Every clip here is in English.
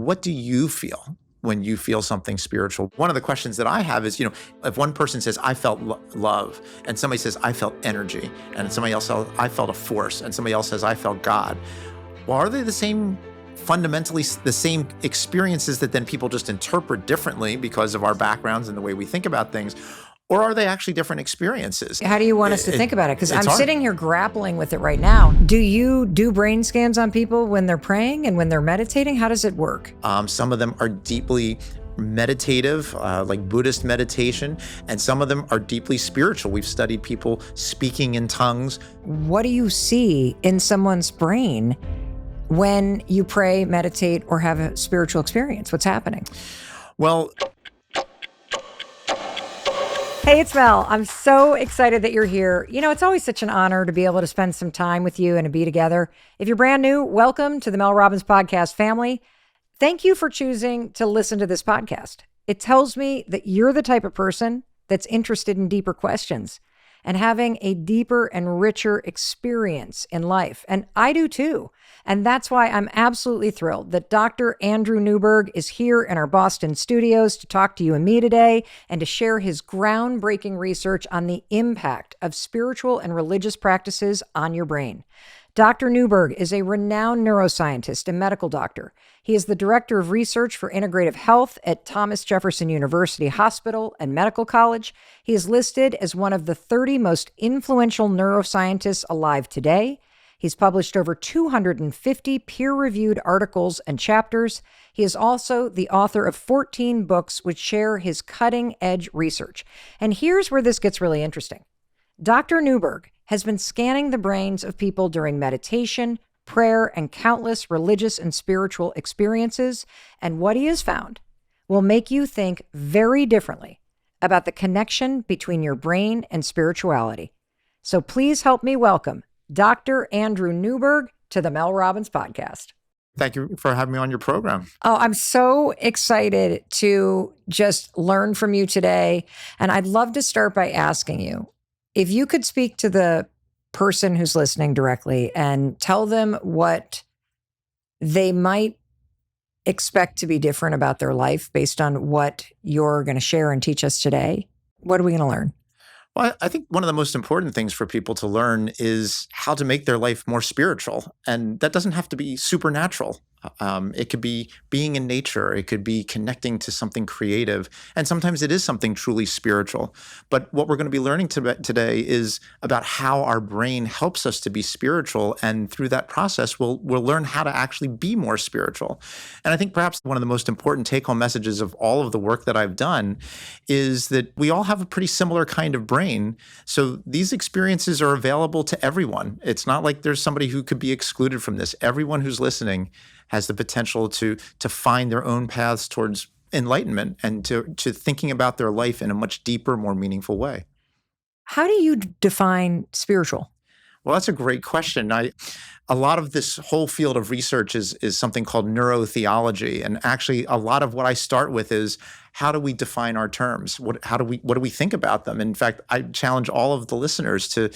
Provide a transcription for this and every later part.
what do you feel when you feel something spiritual? One of the questions that I have is, if one person says, I felt love, and somebody says, I felt energy, and somebody else says, I felt a force, and somebody else says, I felt God. Well, are they fundamentally the same experiences that then people just interpret differently because of our backgrounds and the way we think about things? Or are they actually different experiences? How do you want us to think about it? Because I'm sitting here grappling with it right now. Do you do brain scans on people when they're praying and when they're meditating? How does it work? Some of them are deeply meditative, like Buddhist meditation, and some of them are deeply spiritual. We've studied people speaking in tongues. What do you see in someone's brain when you pray, meditate, or have a spiritual experience? What's happening? Well, hey, it's Mel. I'm so excited that you're here. It's always such an honor to be able to spend some time with you and to be together. If you're brand new, welcome to the Mel Robbins podcast family. Thank you for choosing to listen to this podcast. It tells me that you're the type of person that's interested in deeper questions and having a deeper and richer experience in life. And I do too. And that's why I'm absolutely thrilled that Dr. Andrew Newberg is here in our Boston studios to talk to you and me today and to share his groundbreaking research on the impact of spiritual and religious practices on your brain. Dr. Newberg is a renowned neuroscientist and medical doctor. He is the director of research for integrative health at Thomas Jefferson University Hospital and Medical College. He is listed as one of the 30 most influential neuroscientists alive today. He's published over 250 peer-reviewed articles and chapters. He is also the author of 14 books which share his cutting-edge research. And here's where this gets really interesting. Dr. Newberg has been scanning the brains of people during meditation, prayer, and countless religious and spiritual experiences. And what he has found will make you think very differently about the connection between your brain and spirituality. So please help me welcome Dr. Andrew Newberg to the Mel Robbins podcast. Thank you for having me on your program. Oh, I'm so excited to just learn from you today. And I'd love to start by asking you, if you could speak to the person who's listening directly and tell them what they might expect to be different about their life based on what you're going to share and teach us today, what are we going to learn? Well, I think one of the most important things for people to learn is how to make their life more spiritual. And that doesn't have to be supernatural. It could be being in nature. It could be connecting to something creative. And sometimes it is something truly spiritual. But what we're going to be learning today is about how our brain helps us to be spiritual. And through that process, we'll learn how to actually be more spiritual. And I think perhaps one of the most important take-home messages of all of the work that I've done is that we all have a pretty similar kind of brain. So these experiences are available to everyone. It's not like there's somebody who could be excluded from this. Everyone who's listening has the potential to find their own paths towards enlightenment and to thinking about their life in a much deeper, more meaningful way. How do you define spiritual? Well, that's a great question. A lot of this whole field of research is something called neurotheology. And actually, a lot of what I start with is, how do we define our terms? What do we think about them? In fact, I challenge all of the listeners to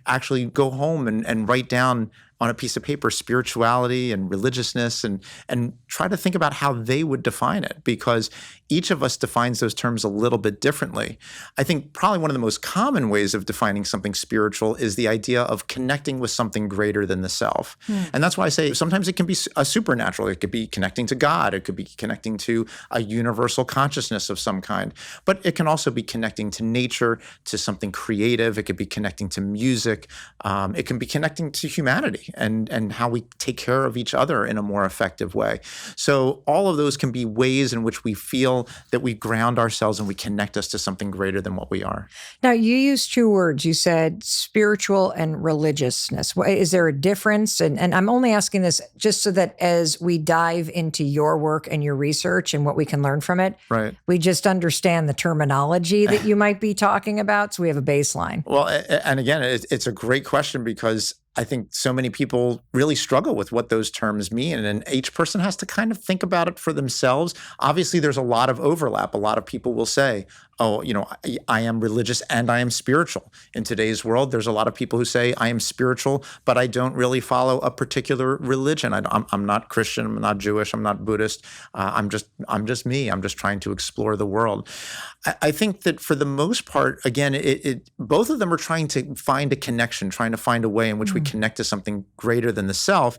actually go home and write down on a piece of paper spirituality and religiousness and try to think about how they would define it, because each of us defines those terms a little bit differently. I think probably one of the most common ways of defining something spiritual is the idea of connecting with something greater than the self. And that's why I say sometimes it can be a supernatural. It could be connecting to God. It could be connecting to a universal consciousness of some kind. But it can also be connecting to nature, to something creative. It could be connecting to music. It can be connecting to humanity and how we take care of each other in a more effective way. So all of those can be ways in which we feel that we ground ourselves and we connect us to something greater than what we are. Now, you used two words. You said spiritual and religiousness. Is there a difference? And I'm only asking this just so that as we dive into your work and your research and what we can learn from it, right, we just understand the terminology that you might be talking about, so we have a baseline. Well, and again, it's a great question, because I think so many people really struggle with what those terms mean, and each person has to kind of think about it for themselves. Obviously, there's a lot of overlap. A lot of people will say, oh, I am religious and I am spiritual. In today's world, there's a lot of people who say, I am spiritual, but I don't really follow a particular religion. I'm not Christian, I'm not Jewish, I'm not Buddhist. I'm just me. I'm just trying to explore the world. I think that for the most part, again, both of them are trying to find a connection, trying to find a way in which we connect to something greater than the self.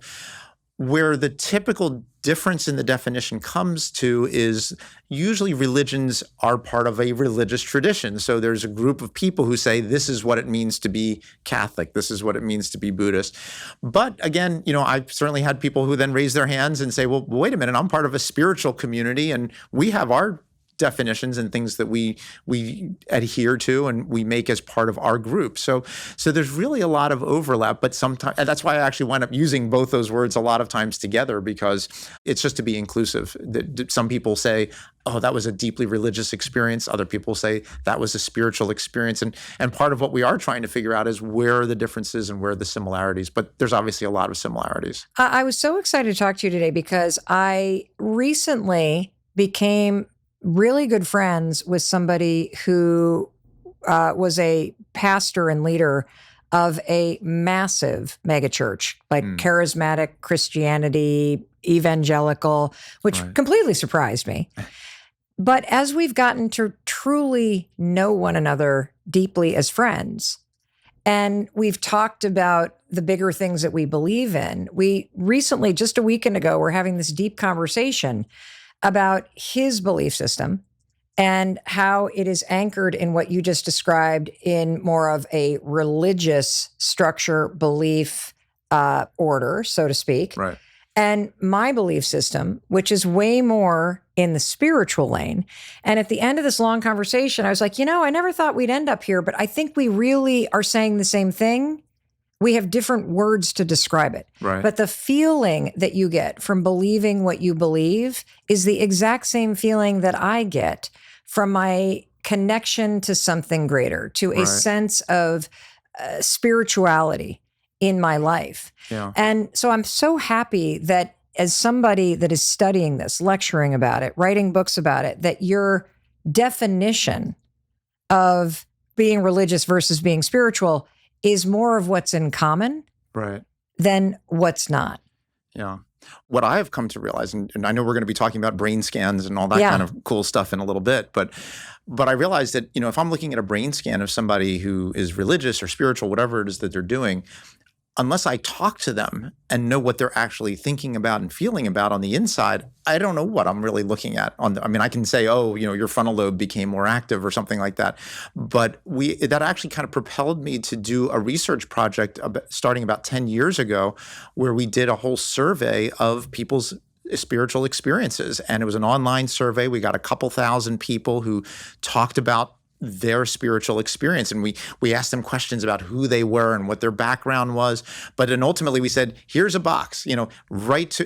Where the typical difference in the definition comes to is usually religions are part of a religious tradition. So there's a group of people who say, this is what it means to be Catholic. This is what it means to be Buddhist. But again, I've certainly had people who then raise their hands and say, well, wait a minute, I'm part of a spiritual community and we have our definitions and things that we adhere to and we make as part of our group. So there's really a lot of overlap, but sometimes, and that's why I actually wind up using both those words a lot of times together, because it's just to be inclusive. Some people say, oh, that was a deeply religious experience. Other people say that was a spiritual experience. And part of what we are trying to figure out is where are the differences and where are the similarities. But there's obviously a lot of similarities. I was so excited to talk to you today because I recently became really good friends with somebody who was a pastor and leader of a massive megachurch, like charismatic Christianity, evangelical, which completely surprised me. But as we've gotten to truly know one another deeply as friends, and we've talked about the bigger things that we believe in, we recently, just a weekend ago, were having this deep conversation about his belief system and how it is anchored in what you just described in more of a religious structure, belief, order, so to speak. Right. And my belief system, which is way more in the spiritual lane. And at the end of this long conversation, I was like, I never thought we'd end up here, but I think we really are saying the same thing. We have different words to describe it. Right. But the feeling that you get from believing what you believe is the exact same feeling that I get from my connection to something greater, to a sense of spirituality in my life. Yeah. And so I'm so happy that as somebody that is studying this, lecturing about it, writing books about it, that your definition of being religious versus being spiritual is more of what's in common than what's not. Yeah. What I have come to realize, and I know we're going to be talking about brain scans and all that kind of cool stuff in a little bit, but I realized that, if I'm looking at a brain scan of somebody who is religious or spiritual, whatever it is that they're doing, unless I talk to them and know what they're actually thinking about and feeling about on the inside, I don't know what I'm really looking at. I can say, oh, your frontal lobe became more active or something like that. But that actually kind of propelled me to do a research project starting about 10 years ago, where we did a whole survey of people's spiritual experiences. And it was an online survey. We got a couple thousand people who talked about their spiritual experience. And we asked them questions about who they were and what their background was. But then ultimately we said, here's a box,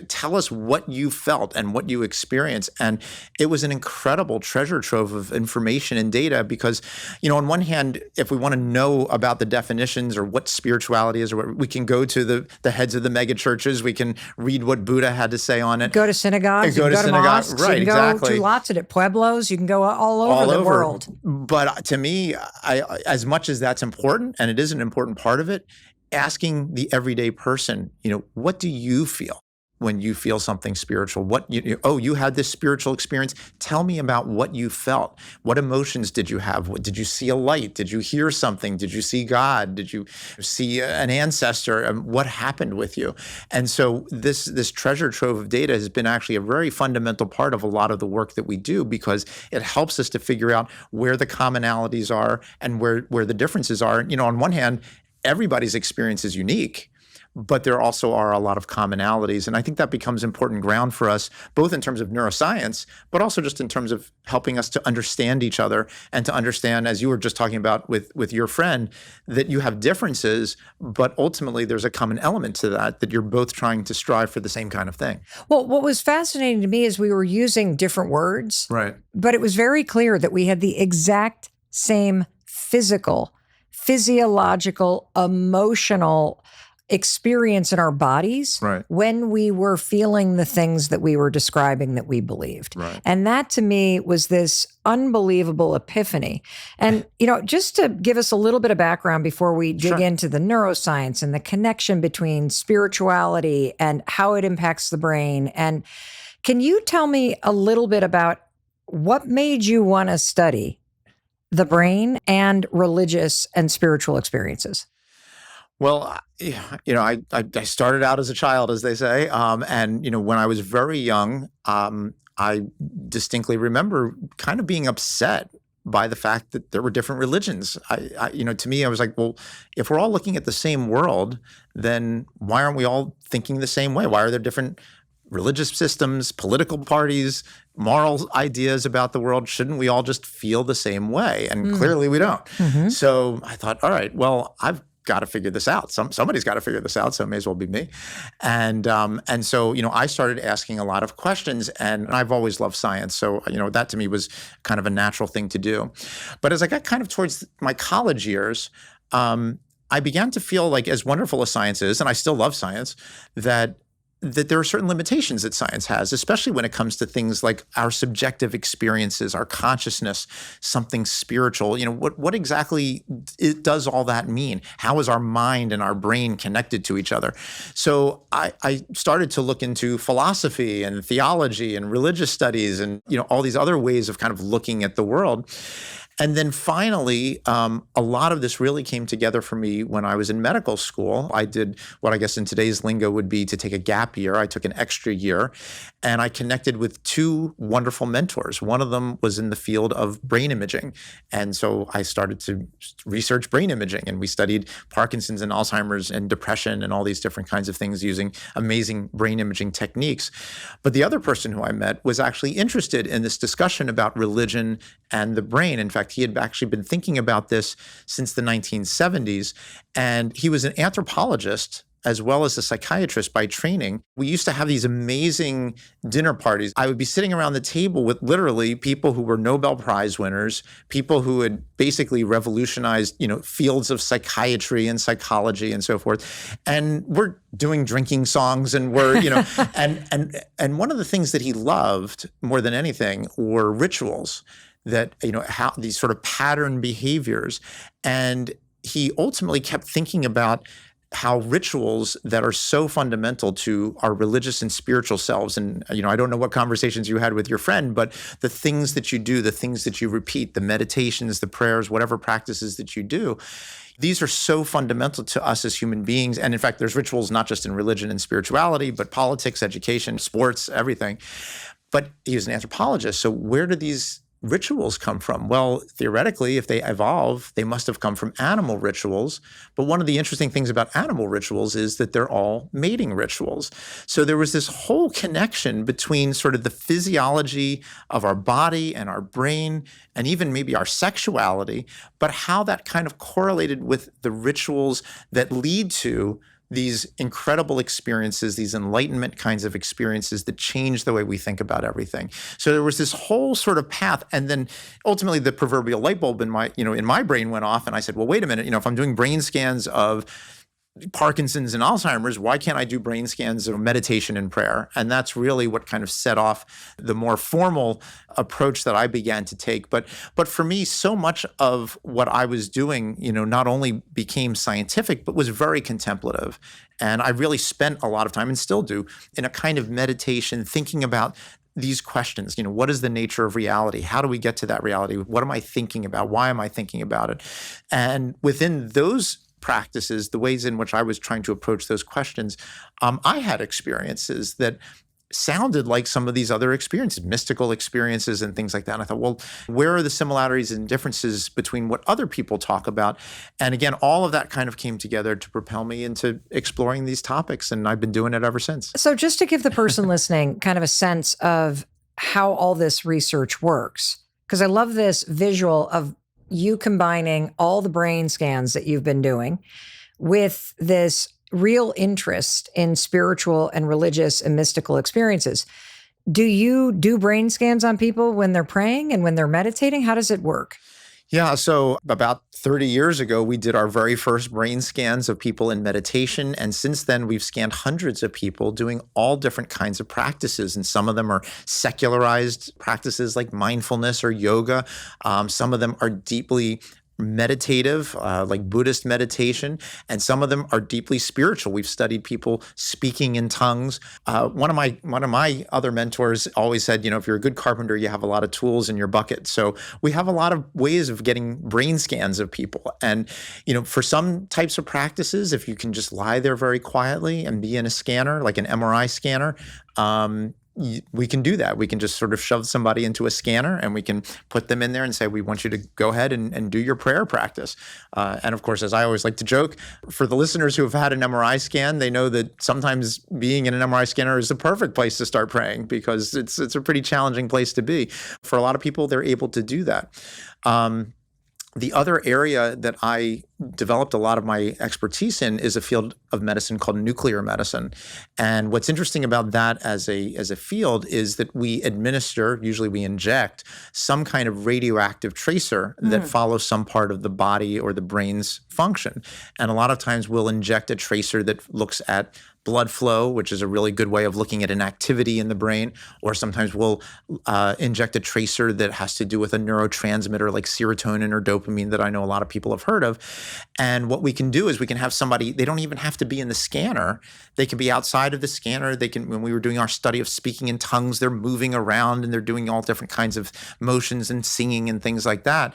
tell us what you felt and what you experienced. And it was an incredible treasure trove of information and data because, on one hand, if we want to know about the definitions or what spirituality is, or what, we can go to the heads of the mega churches. We can read what Buddha had to say on it. Go to synagogues, you can go to mosques, you can go to lots of it, pueblos, you can go all over the world. But to me, as much as that's important, and it is an important part of it, asking the everyday person, what do you feel when you feel something spiritual? You had this spiritual experience. Tell me about what you felt. What emotions did you have? Did you see a light? Did you hear something? Did you see God? Did you see an ancestor? What happened with you? And so this treasure trove of data has been actually a very fundamental part of a lot of the work that we do, because it helps us to figure out where the commonalities are and where the differences are. On one hand, everybody's experience is unique, but there also are a lot of commonalities. And I think that becomes important ground for us, both in terms of neuroscience, but also just in terms of helping us to understand each other and to understand, as you were just talking about with your friend, that you have differences, but ultimately there's a common element to that you're both trying to strive for the same kind of thing. Well, what was fascinating to me is we were using different words, but it was very clear that we had the exact same physiological, emotional experience in our bodies Right. when we were feeling the things that we were describing that we believed. Right. And that to me was this unbelievable epiphany. And, just to give us a little bit of background before we dig Sure. into the neuroscience and the connection between spirituality and how it impacts the brain. And can you tell me a little bit about what made you want to study the brain and religious and spiritual experiences? Well, I started out as a child, as they say, and when I was very young, I distinctly remember kind of being upset by the fact that there were different religions. To me, I was like, well, if we're all looking at the same world, then why aren't we all thinking the same way? Why are there different religious systems, political parties, moral ideas about the world? Shouldn't we all just feel the same way? And clearly we don't. Mm-hmm. So I thought, all right, well, I've got to figure this out. Somebody's got to figure this out, so it may as well be me. And so I started asking a lot of questions, and I've always loved science. So that to me was kind of a natural thing to do. But as I got kind of towards my college years, I began to feel like, as wonderful as science is, and I still love science, that there are certain limitations that science has, especially when it comes to things like our subjective experiences, our consciousness, something spiritual. What exactly does all that mean? How is our mind and our brain connected to each other? So I started to look into philosophy and theology and religious studies and all these other ways of kind of looking at the world. And then finally, a lot of this really came together for me when I was in medical school. I did what I guess in today's lingo would be to take a gap year. I took an extra year, and I connected with two wonderful mentors. One of them was in the field of brain imaging. And so I started to research brain imaging, and we studied Parkinson's and Alzheimer's and depression and all these different kinds of things using amazing brain imaging techniques. But the other person who I met was actually interested in this discussion about religion and the brain. In fact, he had actually been thinking about this since the 1970s, and he was an anthropologist as well as a psychiatrist by training. We used to have these amazing dinner parties. I would be sitting around the table with literally people who were Nobel Prize winners, people who had basically revolutionized, fields of psychiatry and psychology and so forth. And we're doing drinking songs, and we're, and one of the things that he loved more than anything were rituals. That, how these sort of pattern behaviors. And he ultimately kept thinking about how rituals that are so fundamental to our religious and spiritual selves, and I don't know what conversations you had with your friend, but the things that you do, the things that you repeat, the meditations, the prayers, whatever practices that you do, these are so fundamental to us as human beings. And in fact, there's rituals not just in religion and spirituality, but politics, education, sports, everything. But he was an anthropologist. So where do these rituals come from? Well, theoretically, if they evolve, they must have come from animal rituals. But one of the interesting things about animal rituals is that they're all mating rituals. So there was this whole connection between sort of the physiology of our body and our brain, and even maybe our sexuality, but how that kind of correlated with the rituals that lead to these incredible experiences, these enlightenment kinds of experiences that change the way we think about everything. So there was this whole sort of path, and then ultimately the proverbial light bulb in my brain went off, and I said, well, wait a minute, if I'm doing brain scans of Parkinson's and Alzheimer's, why can't I do brain scans of meditation and prayer? And that's really what kind of set off the more formal approach that I began to take. But for me, so much of what I was doing, not only became scientific, but was very contemplative. And I really spent a lot of time, and still do, in a kind of meditation, thinking about these questions. What is the nature of reality? How do we get to that reality? What am I thinking about? Why am I thinking about it? And within those practices, the ways in which I was trying to approach those questions, I had experiences that sounded like some of these other experiences, mystical experiences and things like that. And I thought, well, where are the similarities and differences between what other people talk about? And again, all of that kind of came together to propel me into exploring these topics. And I've been doing it ever since. So just to give the person listening kind of a sense of how all this research works, because I love this visual of you combining all the brain scans that you've been doing with this real interest in spiritual and religious and mystical experiences. Do you do brain scans on people when they're praying and when they're meditating? How does it work? Yeah, so about 30 years ago, we did our very first brain scans of people in meditation. And since then, we've scanned hundreds of people doing all different kinds of practices. And some of them are secularized practices like mindfulness or yoga. Some of them are deeply meditative, like Buddhist meditation, and some of them are deeply spiritual. We've studied people speaking in tongues. One of my other mentors always said, if you're a good carpenter, you have a lot of tools in your bucket. So we have a lot of ways of getting brain scans of people. And for some types of practices, if you can just lie there very quietly and be in a scanner, like an MRI scanner, we can do that. We can just sort of shove somebody into a scanner and we can put them in there and say, we want you to go ahead and do your prayer practice. And of course, as I always like to joke, for the listeners who have had an MRI scan, they know that sometimes being in an MRI scanner is the perfect place to start praying because it's a pretty challenging place to be. For a lot of people, they're able to do that. The other area that I developed a lot of my expertise in is a field of medicine called nuclear medicine. And what's interesting about that as a field is that we administer, usually we inject, some kind of radioactive tracer that follows some part of the body or the brain's function. And a lot of times we'll inject a tracer that looks at blood flow, which is a really good way of looking at an activity in the brain, or sometimes we'll inject a tracer that has to do with a neurotransmitter like serotonin or dopamine that I know a lot of people have heard of. And what we can do is we can have somebody, they don't even have to be in the scanner. They can be outside of the scanner. They can, when we were doing our study of speaking in tongues, they're moving around and they're doing all different kinds of motions and singing and things like that.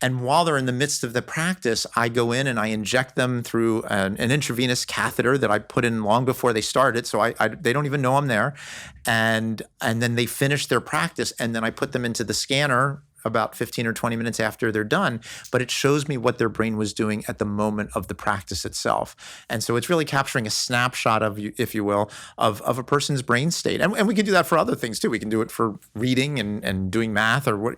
And while they're in the midst of the practice, I go in and I inject them through an intravenous catheter that I put in long before they started. So they don't even know I'm there. And then they finish their practice. And then I put them into the scanner about 15 or 20 minutes after they're done, but it shows me what their brain was doing at the moment of the practice itself. And so it's really capturing a snapshot of, if you will, of a person's brain state. And we can do that for other things too. We can do it for reading and doing math or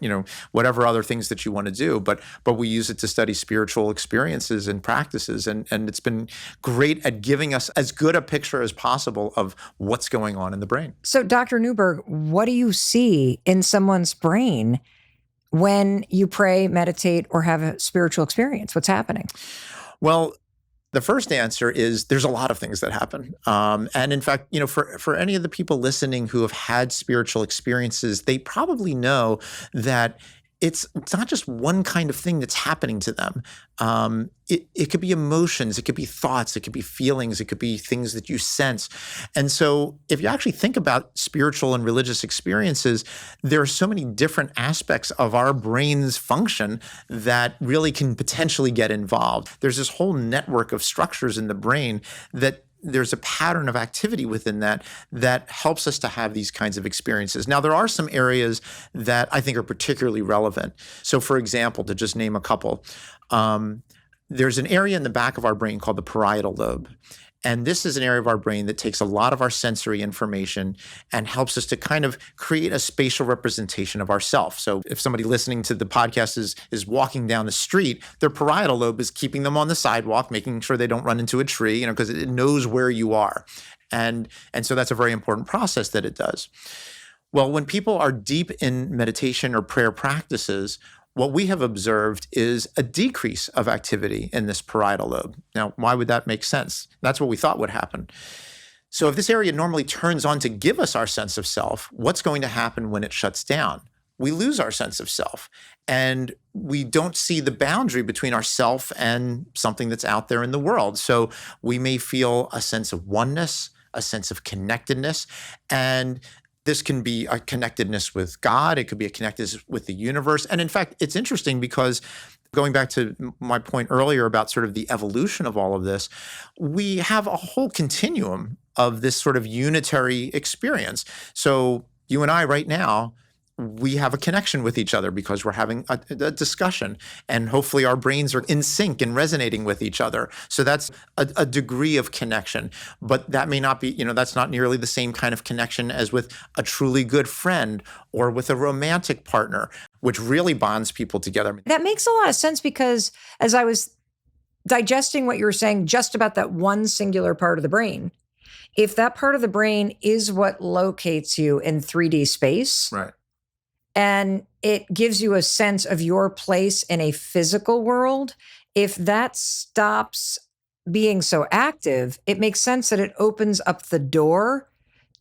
whatever other things that you want to do. But we use it to study spiritual experiences and practices. And it's been great at giving us as good a picture as possible of what's going on in the brain. So Dr. Newberg, what do you see in someone's brain when you pray, meditate, or have a spiritual experience? What's happening? Well, the first answer is there's a lot of things that happen. And in fact, for any of the people listening who have had spiritual experiences, they probably know that it's not just one kind of thing that's happening to them. It could be emotions, it could be thoughts, it could be feelings, it could be things that you sense. And so if you actually think about spiritual and religious experiences, there are so many different aspects of our brain's function that really can potentially get involved. There's this whole network of structures in the brain that there's a pattern of activity within that helps us to have these kinds of experiences. Now, there are some areas that I think are particularly relevant. So, for example, to just name a couple, there's an area in the back of our brain called the parietal lobe. And this is an area of our brain that takes a lot of our sensory information and helps us to kind of create a spatial representation of ourself. So if somebody listening to the podcast is walking down the street, their parietal lobe is keeping them on the sidewalk, making sure they don't run into a tree, because it knows where you are. And so that's a very important process that it does. Well, when people are deep in meditation or prayer practices, what we have observed is a decrease of activity in this parietal lobe. Now, why would that make sense? That's what we thought would happen. So if this area normally turns on to give us our sense of self, what's going to happen when it shuts down? We lose our sense of self, and we don't see the boundary between ourself and something that's out there in the world. So we may feel a sense of oneness, a sense of connectedness, and this can be a connectedness with God. It could be a connectedness with the universe. And in fact, it's interesting because going back to my point earlier about sort of the evolution of all of this, we have a whole continuum of this sort of unitary experience. So you and I right now, we have a connection with each other because we're having a discussion, and hopefully our brains are in sync and resonating with each other. So that's a degree of connection, but that may not be, that's not nearly the same kind of connection as with a truly good friend or with a romantic partner, which really bonds people together. That makes a lot of sense, because as I was digesting what you were saying just about that one singular part of the brain, if that part of the brain is what locates you in 3D space, right, and it gives you a sense of your place in a physical world. If that stops being so active, it makes sense that it opens up the door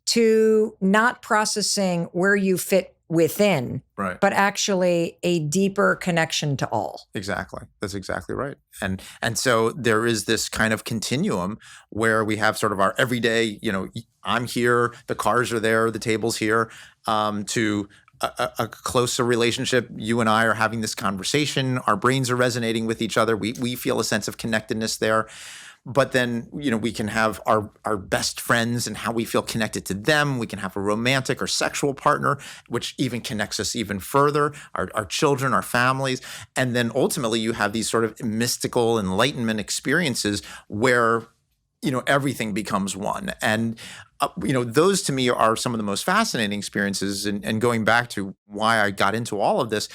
to not processing where you fit within, Right. but actually a deeper connection to all. Exactly. That's exactly right. And so there is this kind of continuum where we have sort of our everyday, I'm here, the cars are there, the table's here, to a closer relationship. You and I are having this conversation. Our brains are resonating with each other. We feel a sense of connectedness there. But then, we can have our best friends and how we feel connected to them. We can have a romantic or sexual partner, which even connects us even further, our children, our families. And then ultimately you have these sort of mystical enlightenment experiences where, everything becomes one. And, those to me are some of the most fascinating experiences. And going back to why I got into all of this,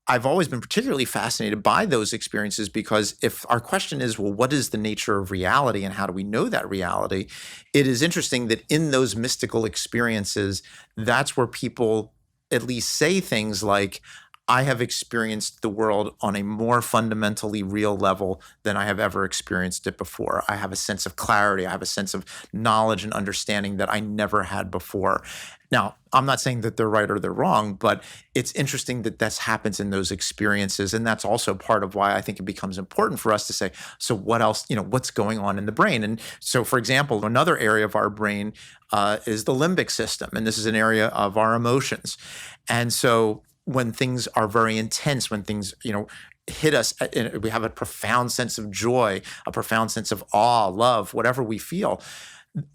I've always been particularly fascinated by those experiences because if our question is, well, what is the nature of reality and how do we know that reality? It is interesting that in those mystical experiences, that's where people at least say things like, I have experienced the world on a more fundamentally real level than I have ever experienced it before. I have a sense of clarity. I have a sense of knowledge and understanding that I never had before. Now, I'm not saying that they're right or they're wrong, but it's interesting that this happens in those experiences. And that's also part of why I think it becomes important for us to say, so what else, what's going on in the brain? And so, for example, another area of our brain is the limbic system. And this is an area of our emotions. And so when things are very intense, when things, hit us, we have a profound sense of joy, a profound sense of awe, love, whatever we feel,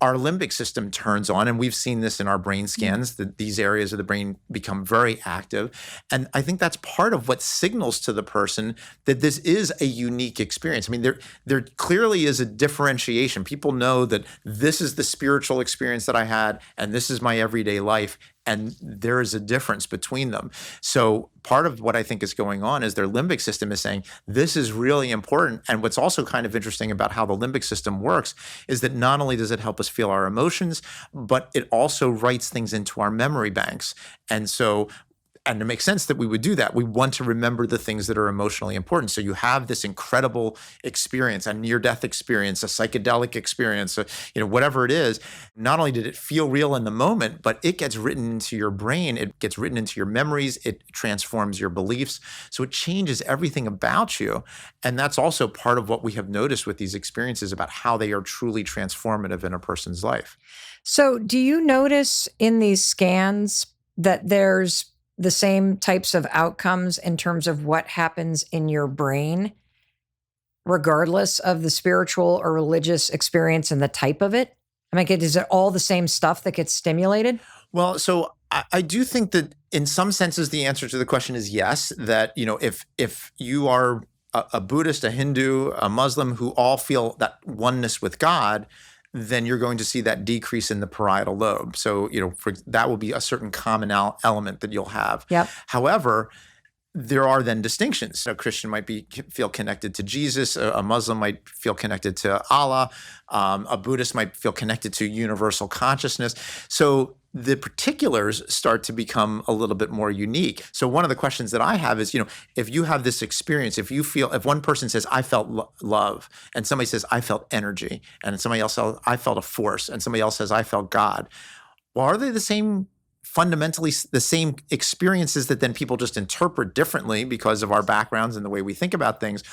our limbic system turns on. And we've seen this in our brain scans, that these areas of the brain become very active. And I think that's part of what signals to the person that this is a unique experience. I mean, there clearly is a differentiation. People know that this is the spiritual experience that I had, and this is my everyday life. And there is a difference between them. So part of what I think is going on is their limbic system is saying, this is really important. And what's also kind of interesting about how the limbic system works is that not only does it help us feel our emotions, but it also writes things into our memory banks. And it makes sense that we would do that. We want to remember the things that are emotionally important. So you have this incredible experience, a near-death experience, a psychedelic experience, whatever it is. Not only did it feel real in the moment, but it gets written into your brain. It gets written into your memories. It transforms your beliefs. So it changes everything about you. And that's also part of what we have noticed with these experiences about how they are truly transformative in a person's life. So do you notice in these scans that there's the same types of outcomes in terms of what happens in your brain, regardless of the spiritual or religious experience and the type of it? I mean, is it all the same stuff that gets stimulated? Well, so I do think that in some senses, the answer to the question is yes, that, if you are a Buddhist, a Hindu, a Muslim who all feel that oneness with God, then you're going to see that decrease in the parietal lobe. So, that will be a certain common element that you'll have. Yep. However, there are then distinctions. A Christian might feel connected to Jesus. A Muslim might feel connected to Allah. A Buddhist might feel connected to universal consciousness. So the particulars start to become a little bit more unique. So one of the questions that I have is, if you have this experience, if one person says, I felt love, and somebody says, I felt energy, and somebody else says, I felt a force, and somebody else says, I felt God. Well, are they fundamentally the same experiences that then people just interpret differently because of our backgrounds and the way we think about things?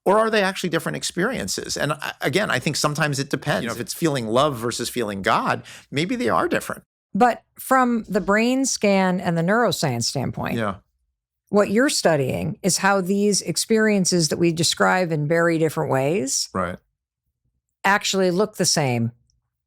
Or are they actually different experiences? And again, I think sometimes it depends. If it's feeling love versus feeling God, maybe they are different. But from the brain scan and the neuroscience standpoint, what you're studying is how these experiences that we describe in very different ways actually look the same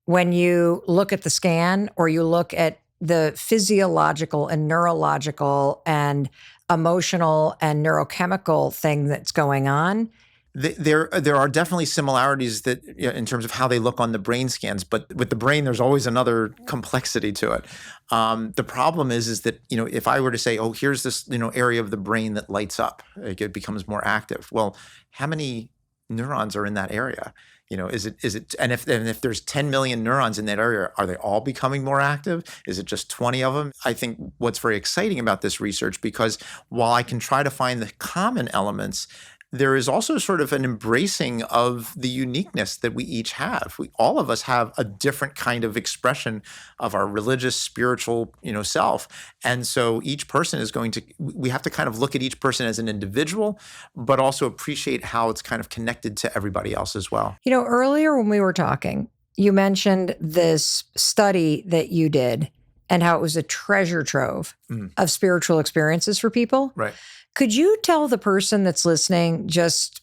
when you look at the scan or you look at the physiological and neurological and emotional and neurochemical thing that's going on. There are definitely similarities that in terms of how they look on the brain scans, but with the brain, there's always another complexity to it. The problem is that, if I were to say, oh, here's this, area of the brain that lights up, it becomes more active. Well, how many neurons are in that area? and if there's 10 million neurons in that area, are they all becoming more active? Is it just 20 of them? I think what's very exciting about this research, because while I can try to find the common elements, there is also sort of an embracing of the uniqueness that we each have. All of us have a different kind of expression of our religious, spiritual, self. And so each person we have to kind of look at each person as an individual, but also appreciate how it's kind of connected to everybody else as well. Earlier when we were talking, you mentioned this study that you did and how it was a treasure trove of spiritual experiences for people. Right. Could you tell the person that's listening just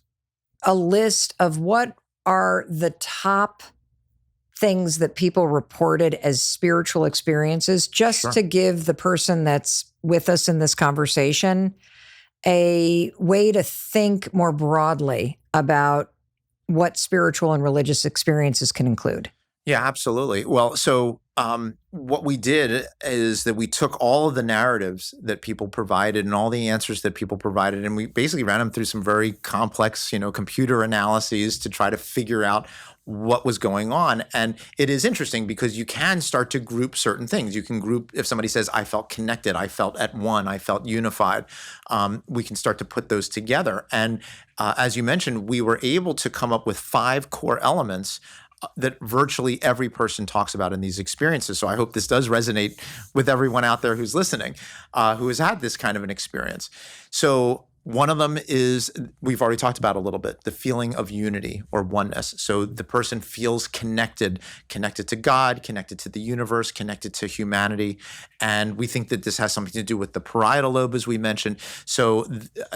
a list of what are the top things that people reported as spiritual experiences, just Sure. to give the person that's with us in this conversation a way to think more broadly about what spiritual and religious experiences can include? Yeah, absolutely. Well, so what we did is that we took all of the narratives that people provided and all the answers that people provided, and we basically ran them through some very complex, computer analyses to try to figure out what was going on. And it is interesting because you can start to group certain things. You can group, if somebody says, I felt connected, I felt at one, I felt unified, we can start to put those together. And as you mentioned, we were able to come up with 5 core elements that virtually every person talks about in these experiences. So I hope this does resonate with everyone out there who's listening, who has had this kind of an experience. So one of them is, we've already talked about a little bit, the feeling of unity or oneness. So the person feels connected to God, connected to the universe, connected to humanity. And we think that this has something to do with the parietal lobe, as we mentioned. So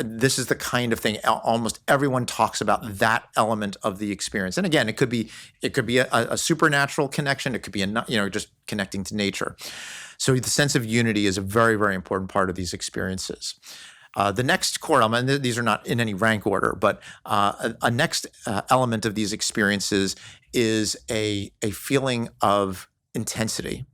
this is the kind of thing almost everyone talks about, that element of the experience. And again, it could be a supernatural connection. It could be just connecting to nature. So the sense of unity is a very, very important part of these experiences. The next core element, and these are not in any rank order, but a next element of these experiences is a feeling of intensity.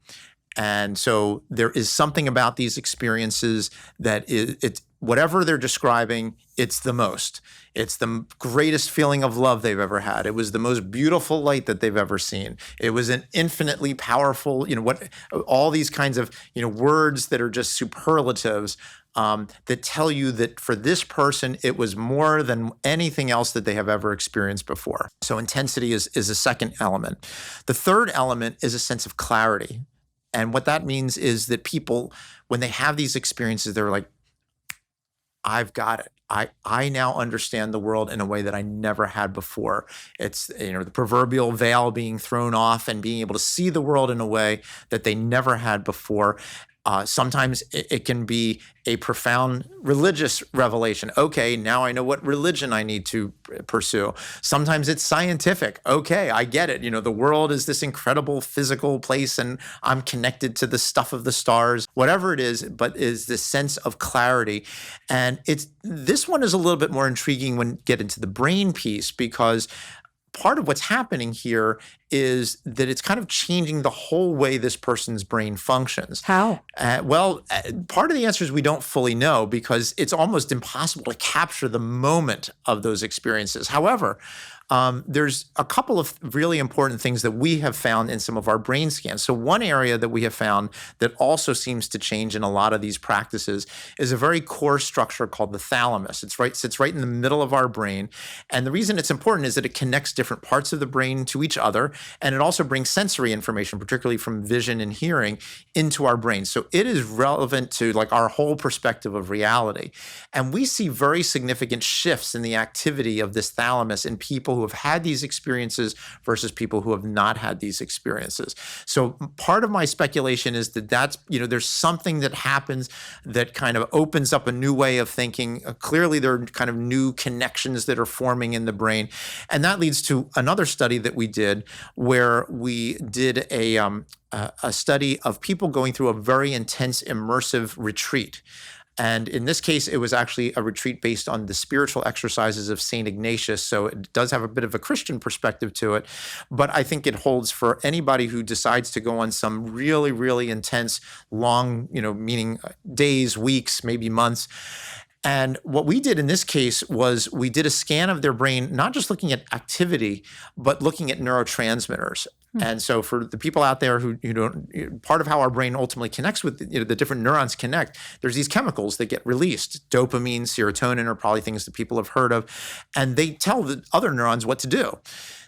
And so there is something about these experiences that it's whatever they're describing, it's the most. It's the greatest feeling of love they've ever had. It was the most beautiful light that they've ever seen. It was an infinitely powerful, all these kinds of, words that are just superlatives that tell you that for this person, it was more than anything else that they have ever experienced before. So intensity is a second element. The third element is a sense of clarity. And what that means is that people, when they have these experiences, they're like, I've got it. I now understand the world in a way that I never had before. It's, the proverbial veil being thrown off and being able to see the world in a way that they never had before. Sometimes it can be a profound religious revelation. Okay, now I know what religion I need to pursue. Sometimes it's scientific. Okay, I get it. The world is this incredible physical place and I'm connected to the stuff of the stars, whatever it is, but is this sense of clarity. And this one is a little bit more intriguing when you get into the brain piece, because part of what's happening here is that it's kind of changing the whole way this person's brain functions. How? Part of the answer is we don't fully know, because it's almost impossible to capture the moment of those experiences. However, there's a couple of really important things that we have found in some of our brain scans. So one area that we have found that also seems to change in a lot of these practices is a very core structure called the thalamus. Sits right in the middle of our brain. And the reason it's important is that it connects different parts of the brain to each other. And it also brings sensory information, particularly from vision and hearing, into our brain. So it is relevant to our whole perspective of reality. And we see very significant shifts in the activity of this thalamus in people who have had these experiences versus people who have not had these experiences. So part of my speculation is that's there's something that happens that kind of opens up a new way of thinking. Clearly, there are kind of new connections that are forming in the brain. And that leads to another study that we did, where we did a study of people going through a very intense immersive retreat. And in this case, it was actually a retreat based on the spiritual exercises of St. Ignatius. So it does have a bit of a Christian perspective to it. But I think it holds for anybody who decides to go on some really, really intense, long, meaning days, weeks, maybe months. And what we did in this case was we did a scan of their brain, not just looking at activity, but looking at neurotransmitters. And so for the people out there who don't, part of how our brain ultimately connects with, the different neurons connect, there's these chemicals that get released. Dopamine, serotonin are probably things that people have heard of. And they tell the other neurons what to do.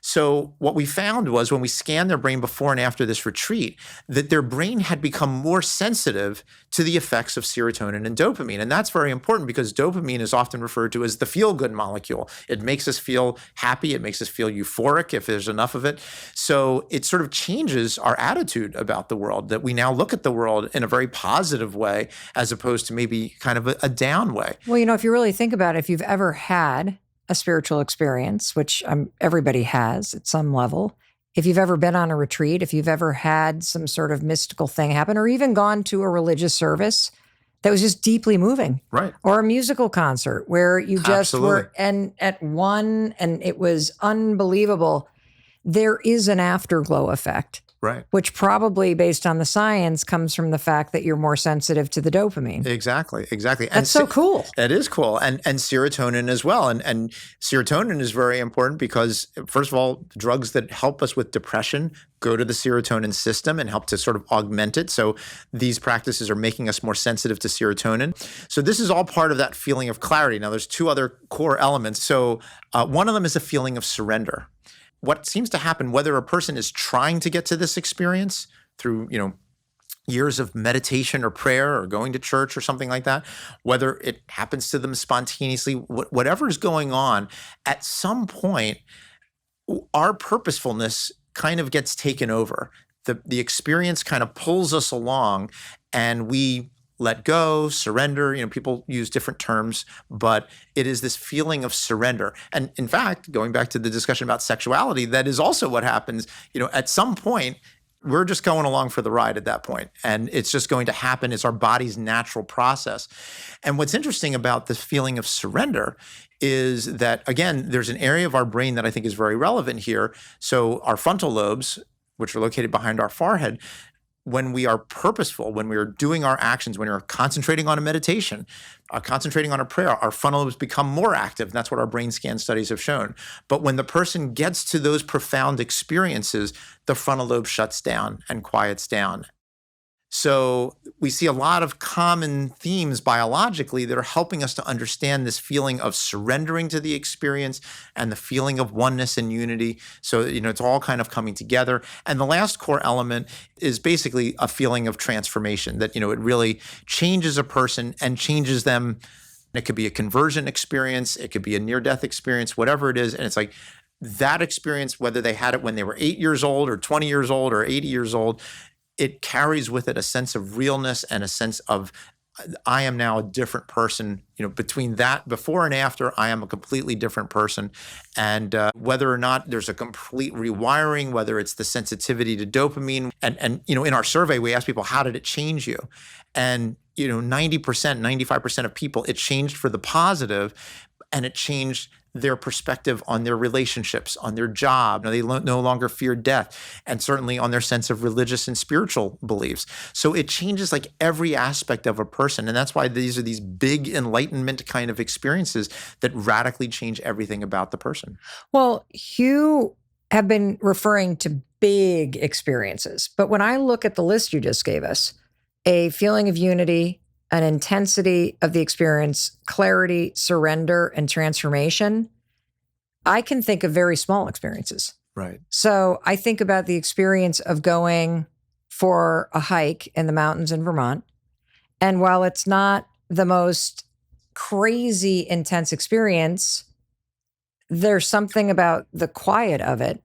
So what we found was when we scanned their brain before and after this retreat, that their brain had become more sensitive to the effects of serotonin and dopamine. And that's very important because dopamine is often referred to as the feel-good molecule. It makes us feel happy. It makes us feel euphoric if there's enough of it. So it sort of changes our attitude about the world, that we now look at the world in a very positive way as opposed to maybe kind of a down way. Well, if you really think about it, if you've ever had a spiritual experience, which everybody has at some level, if you've ever been on a retreat, if you've ever had some sort of mystical thing happen, or even gone to a religious service that was just deeply moving, right? Or a musical concert where you just were at one and it was unbelievable, there is an afterglow effect. Right. Which probably, based on the science, comes from the fact that you're more sensitive to the dopamine. Exactly. That's so cool. It is cool. And serotonin as well. And serotonin is very important because, first of all, drugs that help us with depression go to the serotonin system and help to sort of augment it. So these practices are making us more sensitive to serotonin. So this is all part of that feeling of clarity. Now, there's two other core elements. So one of them is a feeling of surrender. What seems to happen, whether a person is trying to get to this experience through, years of meditation or prayer or going to church or something like that, whether it happens to them spontaneously, whatever is going on, at some point, our purposefulness kind of gets taken over. The experience kind of pulls us along and we let go, surrender. People use different terms, but it is this feeling of surrender. And in fact, going back to the discussion about sexuality, that is also what happens. At some point, we're just going along for the ride at that point. And it's just going to happen. It's our body's natural process. And what's interesting about this feeling of surrender is that, again, there's an area of our brain that I think is very relevant here. So our frontal lobes, which are located behind our forehead, when we are purposeful, when we are doing our actions, when we're concentrating on a meditation, concentrating on a prayer, our frontal lobes become more active. And that's what our brain scan studies have shown. But when the person gets to those profound experiences, the frontal lobe shuts down and quiets down. So we see a lot of common themes biologically that are helping us to understand this feeling of surrendering to the experience and the feeling of oneness and unity. So, it's all kind of coming together. And the last core element is basically a feeling of transformation, that, it really changes a person and changes them. It could be a conversion experience. It could be a near-death experience, whatever it is. And it's like that experience, whether they had it when they were 8 years old or 20 years old or 80 years old, it carries with it a sense of realness and a sense of, I am now a different person. Between that, before and after, I am a completely different person. And whether or not there's a complete rewiring, whether it's the sensitivity to dopamine, and in our survey, we asked people, how did it change you? And 90%, 95% of people, it changed for the positive, and it changed their perspective on their relationships, on their job. They no longer fear death, and certainly on their sense of religious and spiritual beliefs. So it changes like every aspect of a person. And that's why these are these big enlightenment kind of experiences that radically change everything about the person. Well, you have been referring to big experiences, but when I look at the list you just gave us, a feeling of unity, an intensity of the experience, clarity, surrender, and transformation, I can think of very small experiences. Right. So I think about the experience of going for a hike in the mountains in Vermont. And while it's not the most crazy intense experience, there's something about the quiet of it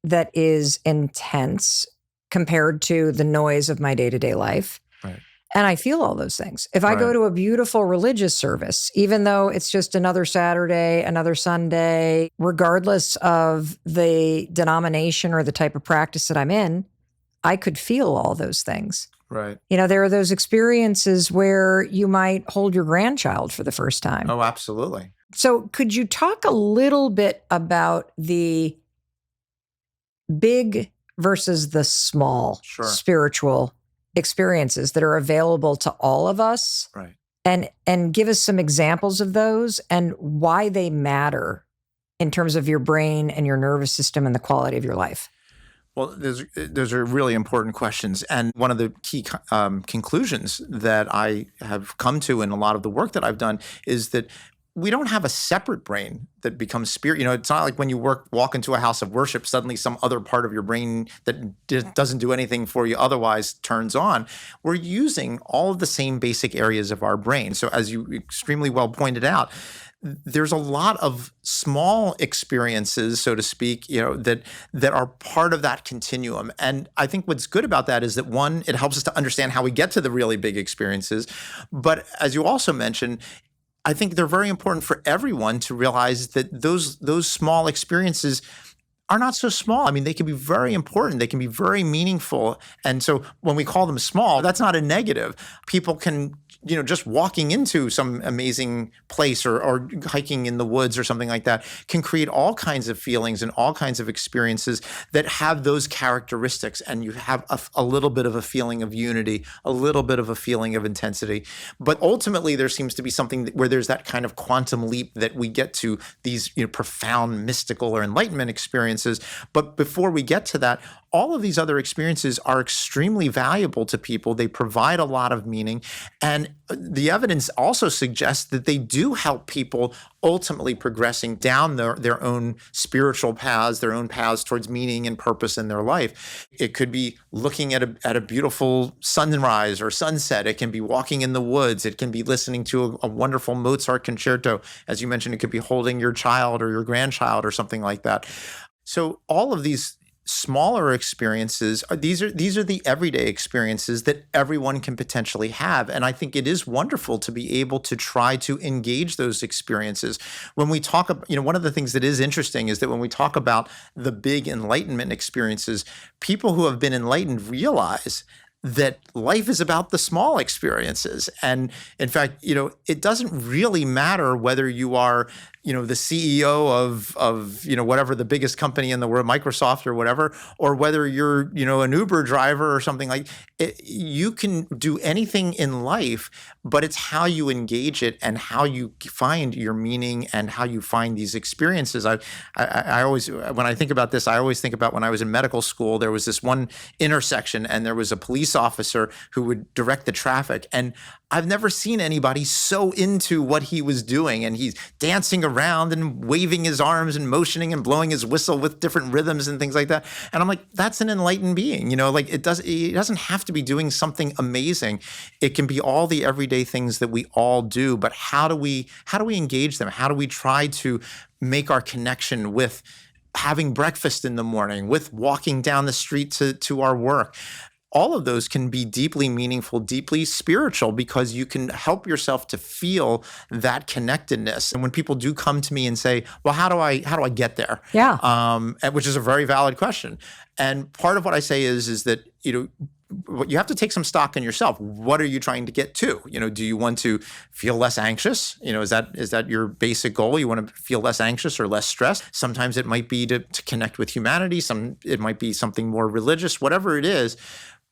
that is intense compared to the noise of my day-to-day life. Right. And I feel all those things. If I go to a beautiful religious service, even though it's just another Saturday, another Sunday, regardless of the denomination or the type of practice that I'm in, I could feel all those things. Right. There are those experiences where you might hold your grandchild for the first time. Oh, absolutely. So could you talk a little bit about the big versus the small spiritual experiences that are available to all of us? Right. And give us some examples of those and why they matter in terms of your brain and your nervous system and the quality of your life. Well, those are really important questions. And one of the key conclusions that I have come to in a lot of the work that I've done is that we don't have a separate brain that becomes spirit. It's not like when you walk into a house of worship, suddenly some other part of your brain that doesn't do anything for you otherwise turns on. We're using all of the same basic areas of our brain. So as you extremely well pointed out, there's a lot of small experiences, so to speak, that are part of that continuum. And I think what's good about that is that, one, it helps us to understand how we get to the really big experiences. But as you also mentioned, I think they're very important for everyone to realize that those small experiences are not so small. I mean, they can be very important. They can be very meaningful. And so when we call them small, that's not a negative. People can, just walking into some amazing place or hiking in the woods or something like that can create all kinds of feelings and all kinds of experiences that have those characteristics. And you have a little bit of a feeling of unity, a little bit of a feeling of intensity. But ultimately, there seems to be something where there's that kind of quantum leap that we get to these profound mystical or enlightenment experiences. But before we get to that, all of these other experiences are extremely valuable to people. They provide a lot of meaning. And the evidence also suggests that they do help people ultimately progressing down their own spiritual paths, their own paths towards meaning and purpose in their life. It could be looking at a beautiful sunrise or sunset. It can be walking in the woods. It can be listening to a wonderful Mozart concerto. As you mentioned, it could be holding your child or your grandchild or something like that. So all of these smaller experiences, these are the everyday experiences that everyone can potentially have. And I think it is wonderful to be able to try to engage those experiences. When we talk about, one of the things that is interesting is that when we talk about the big enlightenment experiences, people who have been enlightened realize that life is about the small experiences. And in fact, it doesn't really matter whether you are, the CEO of whatever the biggest company in the world, Microsoft or whatever, or whether you're, an Uber driver or something like it. You can do anything in life, but it's how you engage it and how you find your meaning and how you find these experiences. I always, when I think about this, I always think about when I was in medical school, there was this one intersection and there was a police officer who would direct the traffic. And I've never seen anybody so into what he was doing. And he's dancing around and waving his arms and motioning and blowing his whistle with different rhythms and things like that. And I'm like, that's an enlightened being. It doesn't have to be doing something amazing. It can be all the everyday things that we all do. But how do we engage them? How do we try to make our connection with having breakfast in the morning, with walking down the street to our work? All of those can be deeply meaningful, deeply spiritual, because you can help yourself to feel that connectedness. And when people do come to me and say, well, how do I get there? Yeah. Which is a very valid question. And part of what I say is that, you have to take some stock in yourself. What are you trying to get to? Do you want to feel less anxious? Is that your basic goal? You want to feel less anxious or less stressed? Sometimes it might be to connect with humanity. It might be something more religious, whatever it is.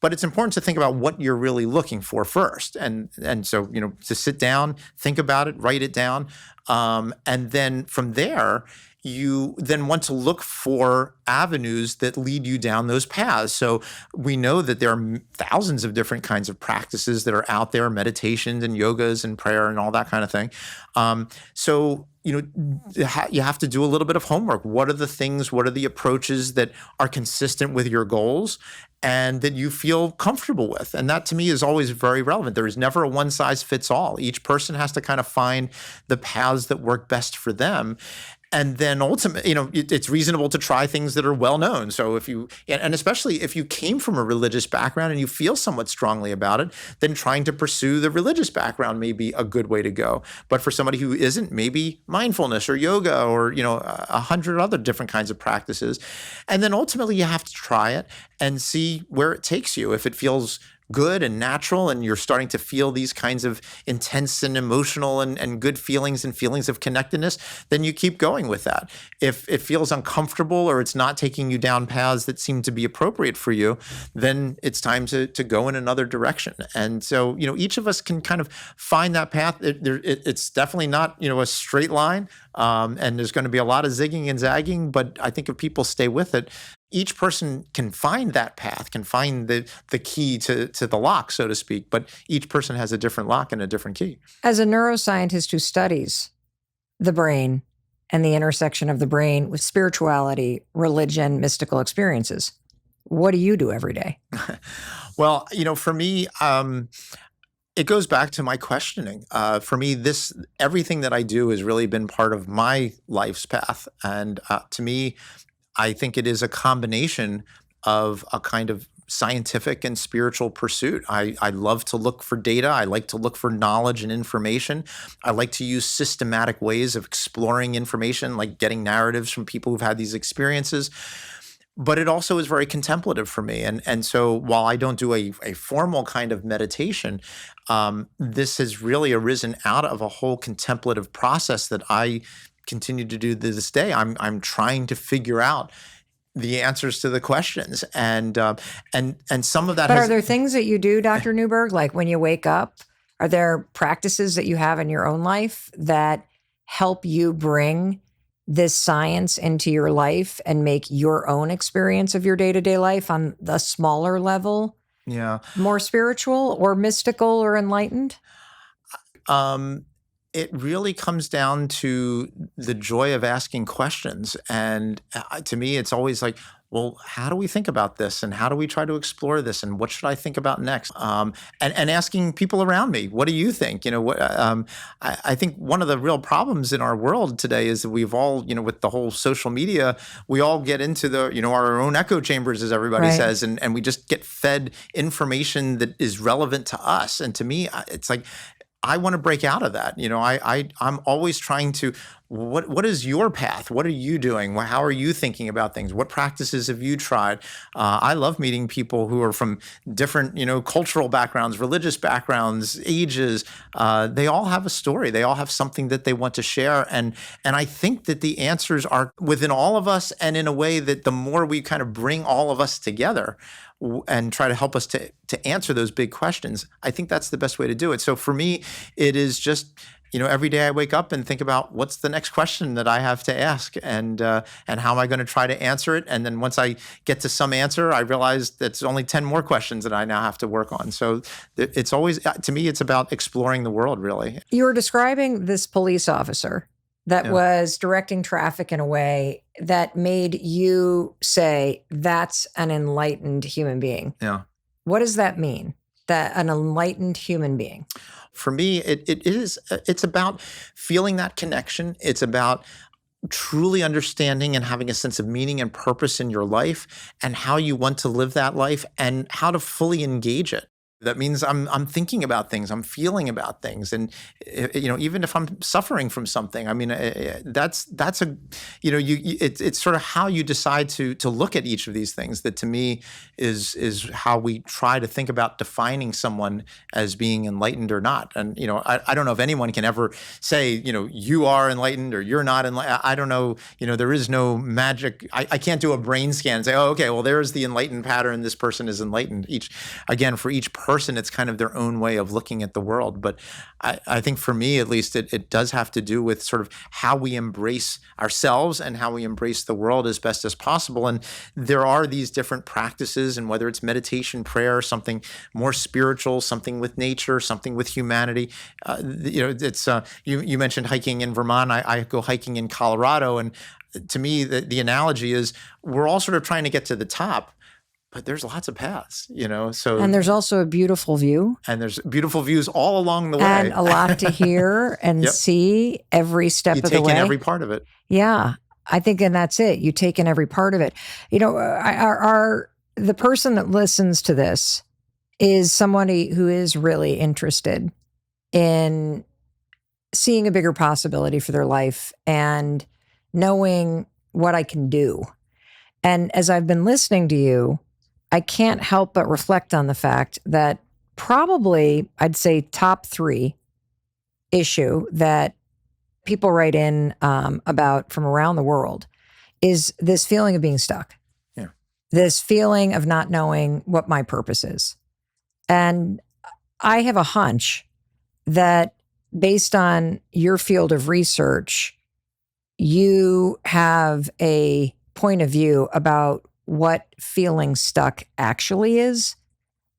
But it's important to think about what you're really looking for first. And so, to sit down, think about it, write it down. And then from there, you then want to look for avenues that lead you down those paths. So we know that there are thousands of different kinds of practices that are out there, meditations and yogas and prayer and all that kind of thing. So you have to do a little bit of homework. What are the approaches that are consistent with your goals and that you feel comfortable with? And that to me is always very relevant. There is never a one size fits all. Each person has to kind of find the paths that work best for them. And then ultimately, it's reasonable to try things that are well known. So and especially if you came from a religious background and you feel somewhat strongly about it, then trying to pursue the religious background may be a good way to go. But for somebody who isn't, maybe mindfulness or yoga or, 100 other different kinds of practices. And then ultimately you have to try it and see where it takes you. If it feels good and natural, and you're starting to feel these kinds of intense and emotional and good feelings and feelings of connectedness, then you keep going with that. If it feels uncomfortable or it's not taking you down paths that seem to be appropriate for you, then it's time to go in another direction. And so, each of us can kind of find that path. It's definitely not, a straight line, and there's going to be a lot of zigging and zagging. But I think if people stay with it, each person can find that path, can find the key to the lock, so to speak. But each person has a different lock and a different key. As a neuroscientist who studies the brain and the intersection of the brain with spirituality, religion, mystical experiences, what do you do every day? Well, for me, it goes back to my questioning. For me, everything that I do has really been part of my life's path. And to me, I think it is a combination of a kind of scientific and spiritual pursuit. I love to look for data. I like to look for knowledge and information. I like to use systematic ways of exploring information, like getting narratives from people who've had these experiences. But it also is very contemplative for me. And so while I don't do a formal kind of meditation, this has really arisen out of a whole contemplative process that I continue to do to this day. I'm trying to figure out the answers to the questions, and some of that. But are there things that you do, Dr. Newberg, like when you wake up? Are there practices that you have in your own life that help you bring this science into your life and make your own experience of your day-to-day life on the smaller level more spiritual or mystical or enlightened? It really comes down to the joy of asking questions. And to me, it's always like, well, how do we think about this? And how do we try to explore this? And what should I think about next? And asking people around me, what do you think? I think one of the real problems in our world today is that we've all, with the whole social media, we all get into our own echo chambers, as everybody says, and we just get fed information that is relevant to us. And to me, it's like, I want to break out of that. I'm always trying to, what is your path? What are you doing? How are you thinking about things? What practices have you tried? I love meeting people who are from different, cultural backgrounds, religious backgrounds, ages. They all have a story. They all have something that they want to share. And I think that the answers are within all of us, and in a way that the more we kind of bring all of us together and try to help us to answer those big questions, I think that's the best way to do it. So for me, it is just, every day I wake up and think about what's the next question that I have to ask, and how am I going to try to answer it? And then once I get to some answer, I realize that's only 10 more questions that I now have to work on. So it's always, to me, it's about exploring the world, really. You were describing this police officer that was directing traffic in a way that made you say, that's an enlightened human being. Yeah. What does that mean, that an enlightened human being? For me, it's about feeling that connection. It's about truly understanding and having a sense of meaning and purpose in your life, and how you want to live that life, and how to fully engage it. That means I'm thinking about things, I'm feeling about things, and even if I'm suffering from something, I mean, that's a it's sort of how you decide to look at each of these things that to me is how we try to think about defining someone as being enlightened or not. And I don't know if anyone can ever say you are enlightened or you're not enlightened. I don't know. There is no magic. I can't do a brain scan and say, oh, okay, well, there's the enlightened pattern. This person is enlightened. For each person, it's kind of their own way of looking at the world. But I think for me, at least, it does have to do with sort of how we embrace ourselves and how we embrace the world as best as possible. And there are these different practices, and whether it's meditation, prayer, something more spiritual, something with nature, something with humanity. It's you mentioned hiking in Vermont. I go hiking in Colorado, and to me, the analogy is we're all sort of trying to get to the top. But there's lots of paths, so. And there's also a beautiful view. And there's beautiful views all along the way. And a lot to hear and see every step of the way. You take in every part of it. Yeah. I think, and that's it. You take in every part of it. The person that listens to this is somebody who is really interested in seeing a bigger possibility for their life and knowing what I can do. And as I've been listening to you, I can't help but reflect on the fact that probably, I'd say, top three issue that people write in about from around the world is this feeling of being stuck. Yeah. This feeling of not knowing what my purpose is. And I have a hunch that based on your field of research, you have a point of view about what feeling stuck actually is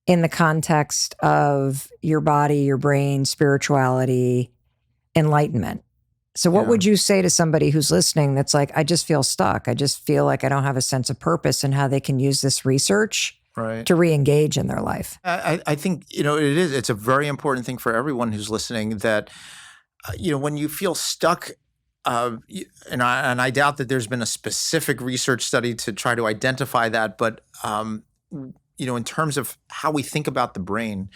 in the context of your body, your brain, spirituality, enlightenment. So what would you say to somebody who's listening that's like, I just feel stuck. I just feel like I don't have a sense of purpose, and how they can use this research to re-engage in their life? I think, it's a very important thing for everyone who's listening that, when you feel stuck, and I doubt that there's been a specific research study to try to identify that, but, in terms of how we think about the brain,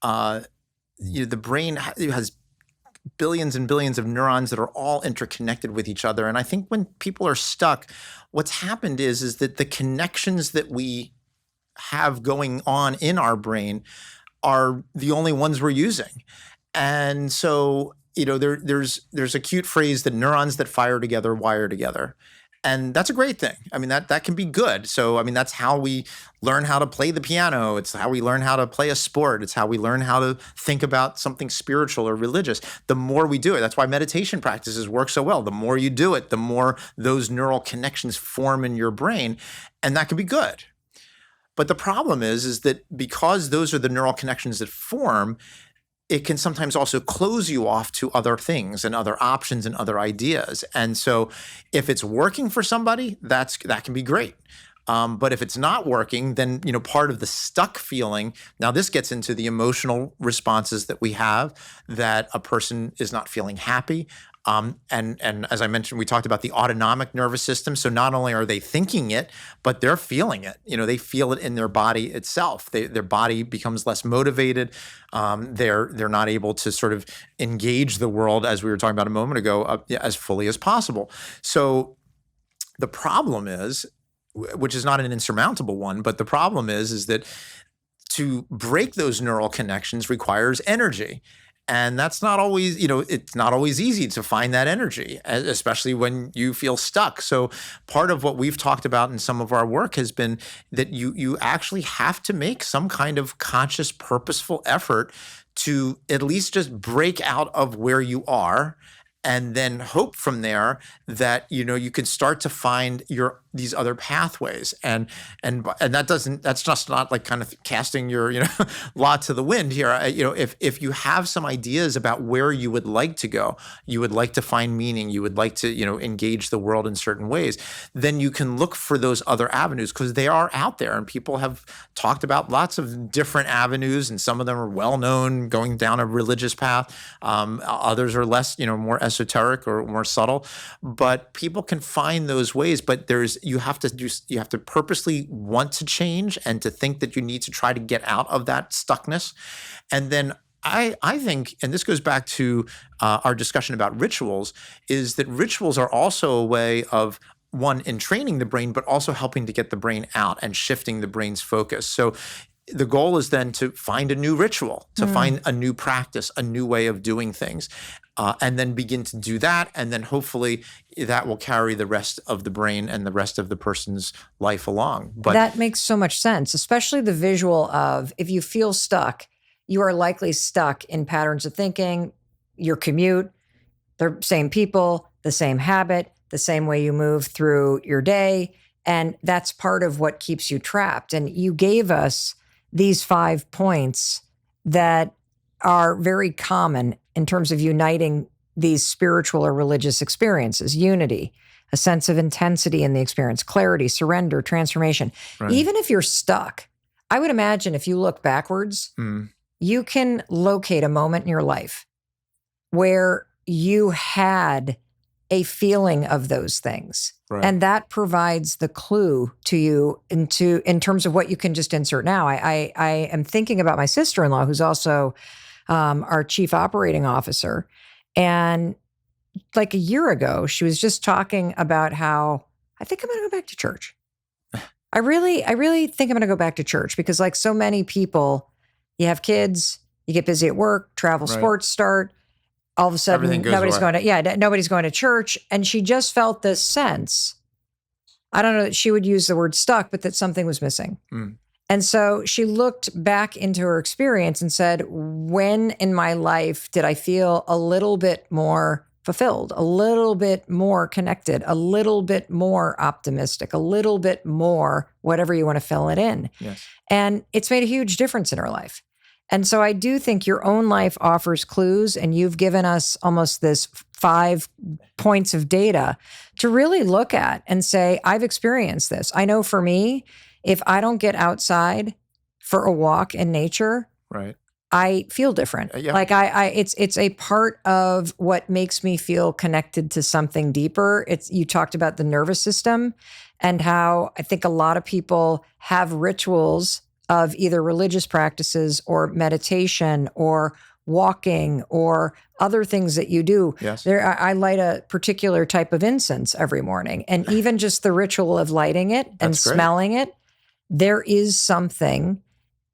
the brain has billions and billions of neurons that are all interconnected with each other. And I think when people are stuck, what's happened is that the connections that we have going on in our brain are the only ones we're using. And so, there's a cute phrase that neurons that fire together wire together. And that's a great thing. I mean, that can be good. So, I mean, that's how we learn how to play the piano. It's how we learn how to play a sport. It's how we learn how to think about something spiritual or religious. The more we do it, that's why meditation practices work so well. The more you do it, the more those neural connections form in your brain. And that can be good. But the problem is that because those are the neural connections that form, it can sometimes also close you off to other things and other options and other ideas. And so if it's working for somebody, that can be great. But if it's not working, then, part of the stuck feeling, now this gets into the emotional responses that we have, that a person is not feeling happy. And as I mentioned, we talked about the autonomic nervous system. So not only are they thinking it, but they're feeling it. They feel it in their body itself. Their body becomes less motivated. They're not able to sort of engage the world, as we were talking about a moment ago, as fully as possible. So the problem is, which is not an insurmountable one, but the problem is that to break those neural connections requires energy. And that's not always, it's not always easy to find that energy, especially when you feel stuck. So part of what we've talked about in some of our work has been that you actually have to make some kind of conscious, purposeful effort to at least just break out of where you are, and then hope from there that, you can start to find these other pathways. And that's just not like kind of casting your, lot to the wind here. If you have some ideas about where you would like to go, you would like to find meaning, you would like to, engage the world in certain ways, then you can look for those other avenues, because they are out there, and people have talked about lots of different avenues, and some of them are well known, going down a religious path. Others are less, more esoteric or more subtle, but people can find those ways. But you have to purposely want to change, and to think that you need to try to get out of that stuckness. And then I think, and this goes back to our discussion about rituals, is that rituals are also a way of, one, entraining the brain, but also helping to get the brain out and shifting the brain's focus. So the goal is then to find a new ritual, to find a new practice, a new way of doing things, and then begin to do that. And then hopefully that will carry the rest of the brain and the rest of the person's life along. But that makes so much sense, especially the visual of, if you feel stuck, you are likely stuck in patterns of thinking, your commute, the same people, the same habit, the same way you move through your day. And that's part of what keeps you trapped. And you gave us these 5 points that are very common in terms of uniting these spiritual or religious experiences: unity, a sense of intensity in the experience, clarity, surrender, transformation. Right. Even if you're stuck, I would imagine if you look backwards, you can locate a moment in your life where you had a feeling of those things. Right. And that provides the clue to you in terms of what you can just insert now. I am thinking about my sister-in-law, who's also our chief operating officer. And like a year ago, she was just talking about how, I think I'm going to go back to church. I really think I'm going to go back to church because, like so many people, you have kids, you get busy at work, travel, Right. sports start. All of a sudden, Everything goes nobody's away. nobody's going to church. And she just felt this sense. I don't know that she would use the word stuck, but that something was missing. Mm. And so she looked back into her experience and said, when in my life did I feel a little bit more fulfilled, a little bit more connected, a little bit more optimistic, a little bit more, whatever you want to fill it in. Yes. And it's made a huge difference in her life. And so I do think your own life offers clues, and you've given us almost this 5 points of data to really look at and say, I've experienced this. I know for me, if I don't get outside for a walk in nature, Right. I feel different. Yeah. Like it's a part of what makes me feel connected to something deeper. You talked about the nervous system and how I think a lot of people have rituals of either religious practices or meditation or walking or other things that you do. Yes. I light a particular type of incense every morning, and even just the ritual of lighting it and That's great. smelling it, there is something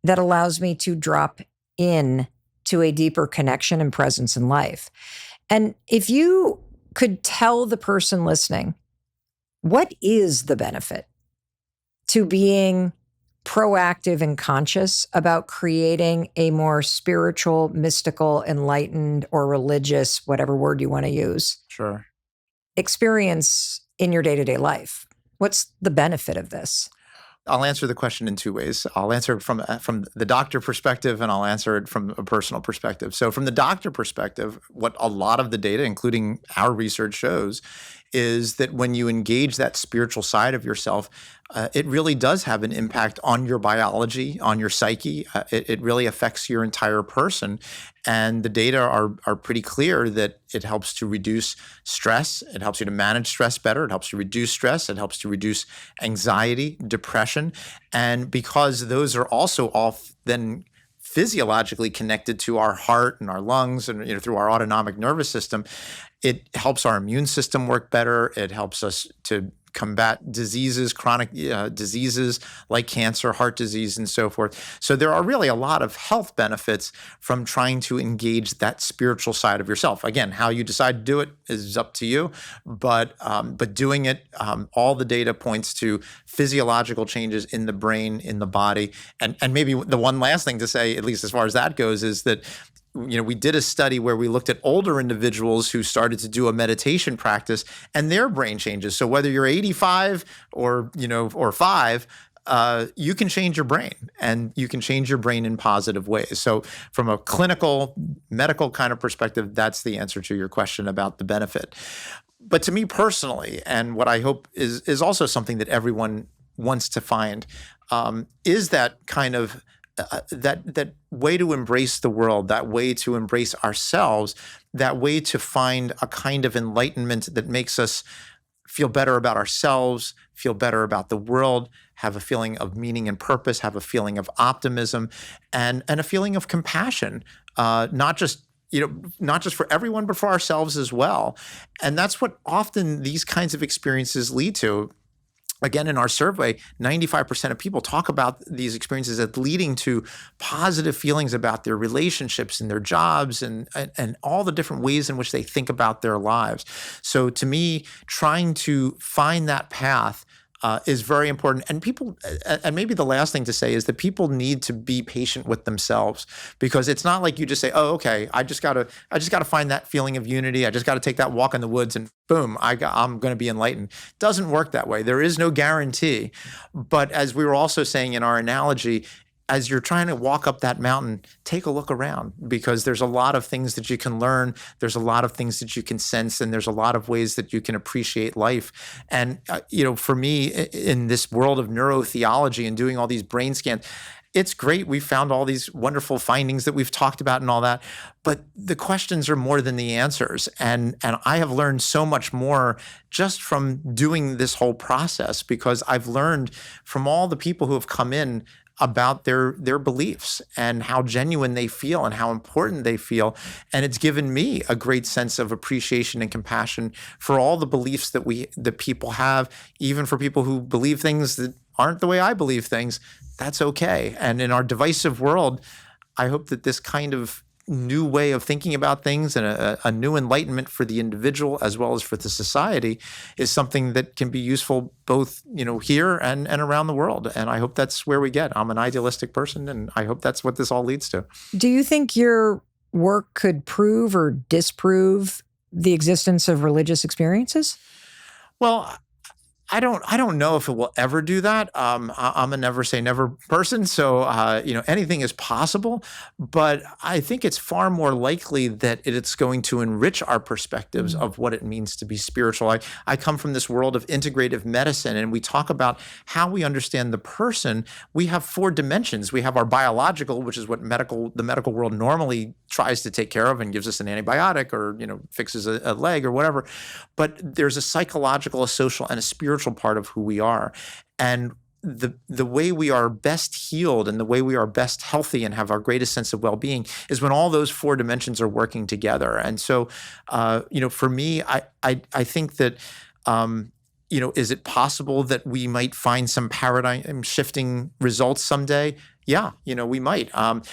that allows me to drop in to a deeper connection and presence in life. And if you could tell the person listening, what is the benefit to being proactive and conscious about creating a more spiritual, mystical, enlightened, or religious, whatever word you want to use, Sure. experience in your day-to-day life? What's the benefit of this? I'll answer the question in 2 ways. I'll answer it from the doctor perspective, and I'll answer it from a personal perspective. So from the doctor perspective, what a lot of the data, including our research, shows is that when you engage that spiritual side of yourself, it really does have an impact on your biology, on your psyche. It really affects your entire person. And the data are pretty clear that it helps to reduce stress. It helps you to manage stress better. It helps you reduce stress. It helps to reduce anxiety, depression. And because those are also all then physiologically connected to our heart and our lungs and through our autonomic nervous system, it helps our immune system work better. It helps us to combat diseases, chronic diseases like cancer, heart disease, and so forth. So there are really a lot of health benefits from trying to engage that spiritual side of yourself. Again, how you decide to do it is up to you, but doing it, all the data points to physiological changes in the brain, in the body. And maybe the one last thing to say, at least as far as that goes, is that we did a study where we looked at older individuals who started to do a meditation practice and their brain changes. So whether you're 85 or 5, you can change your brain, and you can change your brain in positive ways. So from a clinical, medical kind of perspective, that's the answer to your question about the benefit. But to me personally, and what I hope is also something that everyone wants to find, is that kind of that way to embrace the world, that way to embrace ourselves, that way to find a kind of enlightenment that makes us feel better about ourselves, feel better about the world, have a feeling of meaning and purpose, have a feeling of optimism, and a feeling of compassion, not just for everyone, but for ourselves as well. And that's what often these kinds of experiences lead to. Again, in our survey, 95% of people talk about these experiences as leading to positive feelings about their relationships and their jobs and all the different ways in which they think about their lives. So to me, trying to find that path is very important. And people, and maybe the last thing to say is that people need to be patient with themselves, because it's not like you just say, oh, okay, I just gotta find that feeling of unity. I just gotta take that walk in the woods and boom, I'm going to be enlightened. It doesn't work that way. There is no guarantee. But as we were also saying in our analogy, as you're trying to walk up that mountain, take a look around, because there's a lot of things that you can learn. There's a lot of things that you can sense, and there's a lot of ways that you can appreciate life. And, for me, in this world of neurotheology and doing all these brain scans, it's great. We found all these wonderful findings that we've talked about and all that, but the questions are more than the answers. And I have learned so much more just from doing this whole process, because I've learned from all the people who have come in about their beliefs and how genuine they feel and how important they feel. And it's given me a great sense of appreciation and compassion for all the beliefs that people have, even for people who believe things that aren't the way I believe things, that's okay. And in our divisive world, I hope that this kind of new way of thinking about things and a new enlightenment for the individual as well as for the society is something that can be useful both, here and around the world. And I hope that's where we get. I'm an idealistic person, and I hope that's what this all leads to. Do you think your work could prove or disprove the existence of religious experiences? Well, I don't know if it will ever do that. I'm a never say never person, so anything is possible. But I think it's far more likely that it's going to enrich our perspectives of what it means to be spiritual. I come from this world of integrative medicine, and we talk about how we understand the person. We have 4 dimensions. We have our biological, which is what the medical world normally tries to take care of and gives us an antibiotic or fixes a leg or whatever. But there's a psychological, a social, and a spiritual part of who we are. And the way we are best healed and the way we are best healthy and have our greatest sense of well-being is when all those 4 dimensions are working together. And so, for me, I think that, is it possible that we might find some paradigm shifting results someday? Yeah, we might. I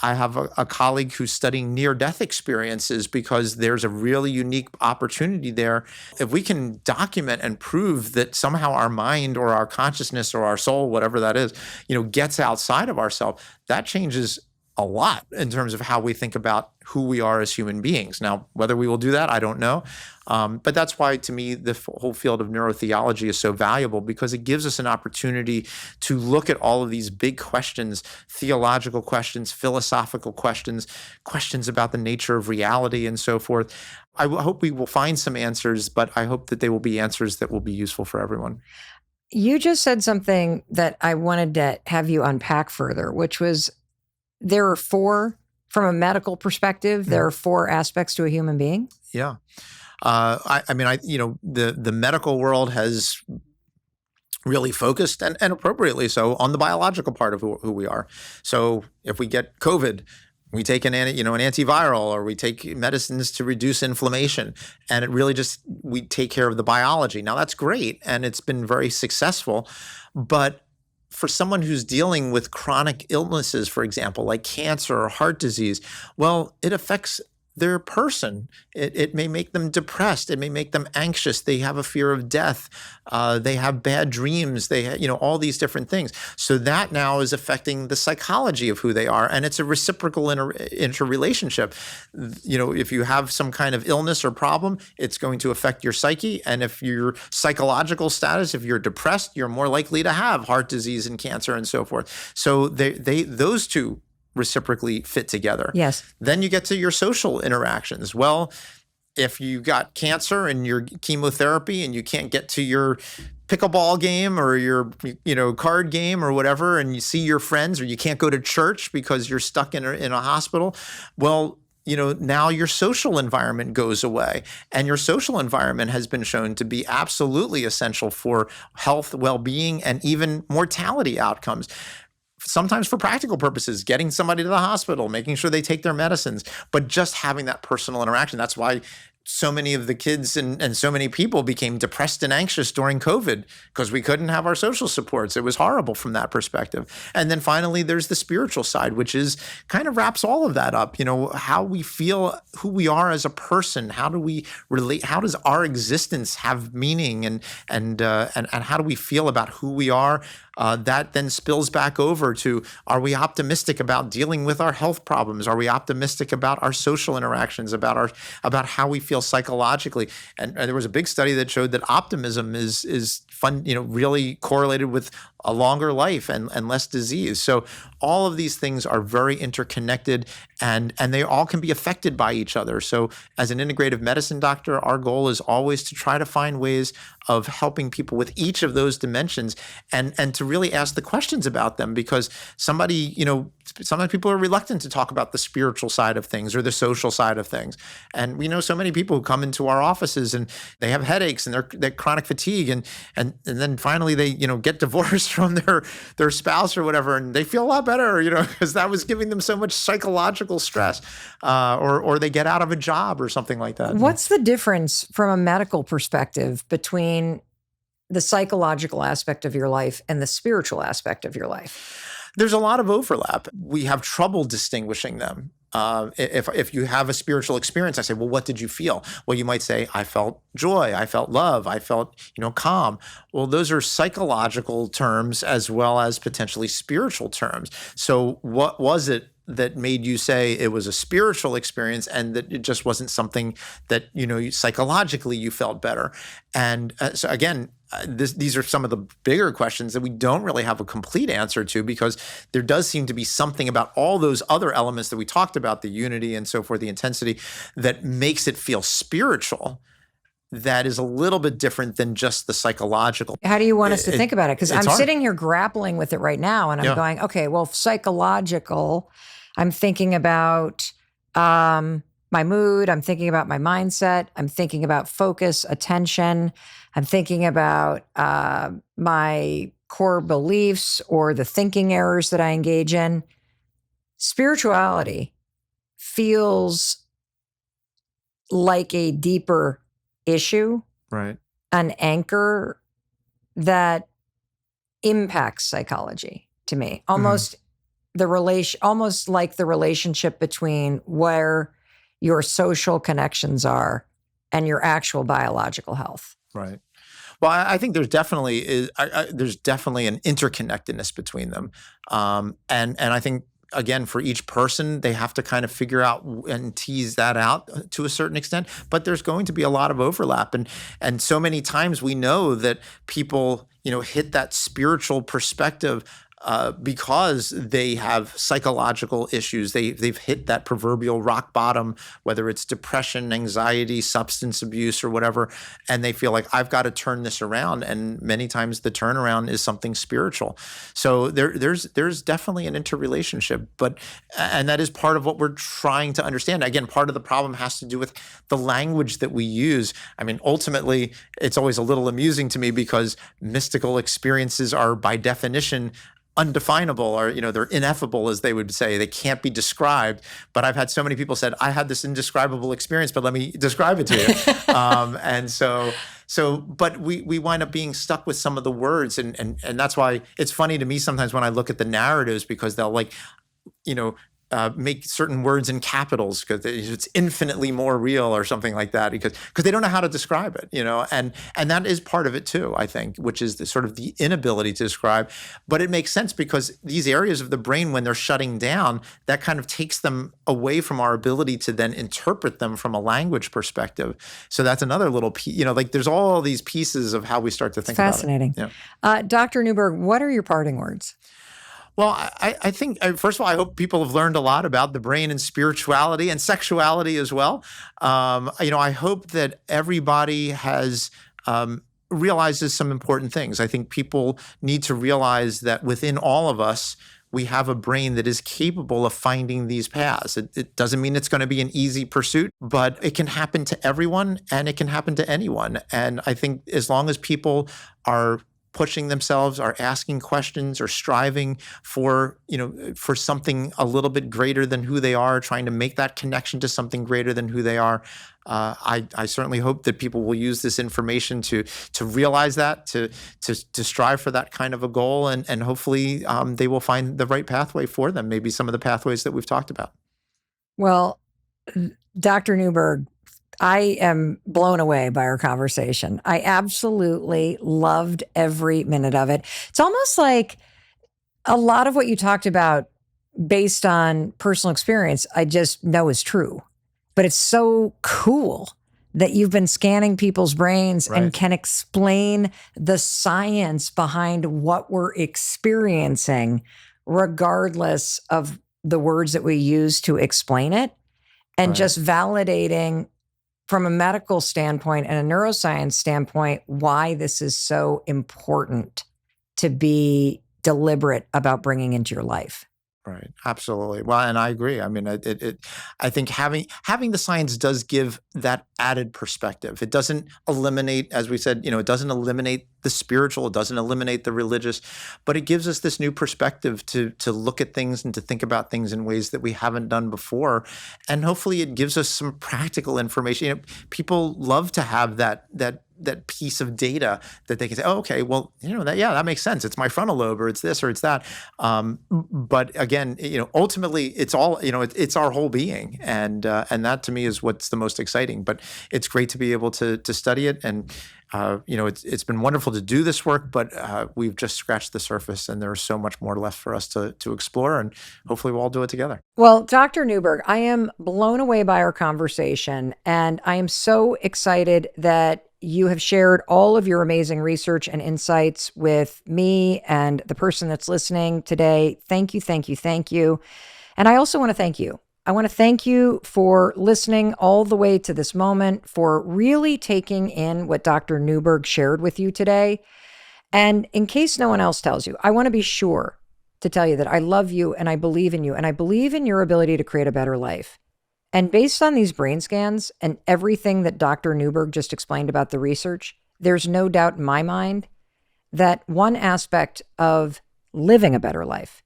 have a colleague who's studying near-death experiences because there's a really unique opportunity there. If we can document and prove that somehow our mind or our consciousness or our soul, whatever that is, gets outside of ourselves, that changes a lot in terms of how we think about who we are as human beings. Now, whether we will do that, I don't know. But that's why, to me, the whole field of neurotheology is so valuable, because it gives us an opportunity to look at all of these big questions, theological questions, philosophical questions, questions about the nature of reality and so forth. I hope we will find some answers, but I hope that they will be answers that will be useful for everyone. You just said something that I wanted to have you unpack further, which was there are 4, from a medical perspective, there are 4 aspects to a human being. Yeah. The medical world has really focused and appropriately so on the biological part of who we are. So if we get COVID, we take an antiviral, or we take medicines to reduce inflammation, and it really we take care of the biology. Now that's great, and it's been very successful, but for someone who's dealing with chronic illnesses, for example, like cancer or heart disease, well, it affects their person. It may make them depressed. It may make them anxious. They have a fear of death. They have bad dreams. They all these different things. So that now is affecting the psychology of who they are, and it's a reciprocal interrelationship. If you have some kind of illness or problem, it's going to affect your psyche, and if your psychological status, if you're depressed, you're more likely to have heart disease and cancer and so forth. So those 2 reciprocally fit together. Yes. Then you get to your social interactions. Well, if you got cancer and your chemotherapy and you can't get to your pickleball game or your card game or whatever, and you see your friends, or you can't go to church because you're stuck in a hospital, well, now your social environment goes away, and your social environment has been shown to be absolutely essential for health, well-being, and even mortality outcomes. Sometimes for practical purposes, getting somebody to the hospital, making sure they take their medicines, but just having that personal interaction. That's why so many of the kids and so many people became depressed and anxious during COVID, because we couldn't have our social supports. It was horrible from that perspective. And then finally, there's the spiritual side, which is kind of wraps all of that up. How we feel, who we are as a person. How do we relate? How does our existence have meaning? And how do we feel about who we are? That then spills back over to, are we optimistic about dealing with our health problems? Are we optimistic about our social interactions, about how we feel psychologically? And there was a big study that showed that optimism is fun, really correlated with a longer life and less disease. So all of these things are very interconnected, and they all can be affected by each other. So as an integrative medicine doctor, our goal is always to try to find ways of helping people with each of those dimensions, and to really ask the questions about them, because sometimes people are reluctant to talk about the spiritual side of things or the social side of things. And we know so many people who come into our offices and they have headaches and they're chronic fatigue, and then finally they get divorced from their spouse or whatever, and they feel a lot better, because that was giving them so much psychological stress, or they get out of a job or something like that. What's the difference from a medical perspective between the psychological aspect of your life and the spiritual aspect of your life? There's a lot of overlap. We have trouble distinguishing them. If you have a spiritual experience, I say, well, what did you feel? Well, you might say, I felt joy, I felt love, I felt, calm. Well, those are psychological terms as well as potentially spiritual terms. So what was it that made you say it was a spiritual experience and that it just wasn't something that, psychologically you felt better? And so again, these are some of the bigger questions that we don't really have a complete answer to, because there does seem to be something about all those other elements that we talked about, the unity and so forth, the intensity, that makes it feel spiritual, that is a little bit different than just the psychological. How do you want us to think about it? Because I'm hard. sitting here grappling with it right now, and I'm going, okay, well, psychological, I'm thinking about my mood, I'm thinking about my mindset, I'm thinking about focus, attention, I'm thinking about my core beliefs or the thinking errors that I engage in. Spirituality feels like a deeper issue, right? An anchor that impacts psychology to me, almost almost like the relationship between where your social connections are and your actual biological health. Right. Well, I think there's definitely there's definitely an interconnectedness between them, and I think, again, for each person, they have to kind of figure out and tease that out to a certain extent. But there's going to be a lot of overlap, and so many times we know that people hit that spiritual perspective because they have psychological issues. They've hit that proverbial rock bottom, whether it's depression, anxiety, substance abuse, or whatever, and they feel like, I've got to turn this around. And many times the turnaround is something spiritual. So there's definitely an interrelationship, and that is part of what we're trying to understand. Again, part of the problem has to do with the language that we use. I mean, ultimately, it's always a little amusing to me because mystical experiences are, by definition, undefinable, or they're ineffable, as they would say. They can't be described. But I've had so many people said, I had this indescribable experience, but let me describe it to you. And so but we wind up being stuck with some of the words, and that's why it's funny to me sometimes when I look at the narratives, because they'll make certain words in capitals because it's infinitely more real or something like that, because they don't know how to describe it, and that is part of it too, I think, which is the sort of the inability to describe. But it makes sense because these areas of the brain, when they're shutting down, that kind of takes them away from our ability to then interpret them from a language perspective. So that's another little piece, there's all these pieces of how we start to think about it. Fascinating. Yeah. Dr. Newberg, what are your parting words? Well, I think, first of all, I hope people have learned a lot about the brain and spirituality and sexuality as well. I hope that everybody has realizes some important things. I think people need to realize that within all of us, we have a brain that is capable of finding these paths. It doesn't mean it's going to be an easy pursuit, but it can happen to everyone and it can happen to anyone. And I think as long as people are pushing themselves, are asking questions, or striving for something a little bit greater than who they are, trying to make that connection to something greater than who they are. I certainly hope that people will use this information to realize that, to strive for that kind of a goal, and hopefully they will find the right pathway for them, maybe some of the pathways that we've talked about. Well, Dr. Newberg, I am blown away by our conversation. I absolutely loved every minute of it. It's almost like a lot of what you talked about based on personal experience, I just know is true. But it's so cool that you've been scanning people's brains and can explain the science behind what we're experiencing, regardless of the words that we use to explain it, and just validating from a medical standpoint and a neuroscience standpoint why this is so important to be deliberate about bringing into your life. Right. Absolutely. Well, and I agree. I mean, I think having the science does give that added perspective. It doesn't eliminate, as we said, it doesn't eliminate the spiritual, it doesn't eliminate the religious, but it gives us this new perspective to look at things and to think about things in ways that we haven't done before. And hopefully it gives us some practical information. People love to have that that piece of data that they can say, oh, okay, well, that makes sense. It's my frontal lobe, or it's this, or it's that. But again, ultimately, it's all, it's our whole being, and that to me is what's the most exciting. But it's great to be able to study it, and it's been wonderful to do this work, but we've just scratched the surface, and there's so much more left for us to explore, and hopefully we'll all do it together. Well, Dr. Newberg, I am blown away by our conversation, and I am so excited that you have shared all of your amazing research and insights with me and the person that's listening today. Thank you, thank you, thank you. And I also want to thank you. I want to thank you for listening all the way to this moment, for really taking in what Dr. Newberg shared with you today. And in case no one else tells you, I want to be sure to tell you that I love you and I believe in you and I believe in your ability to create a better life. And based on these brain scans and everything that Dr. Newberg just explained about the research, there's no doubt in my mind that one aspect of living a better life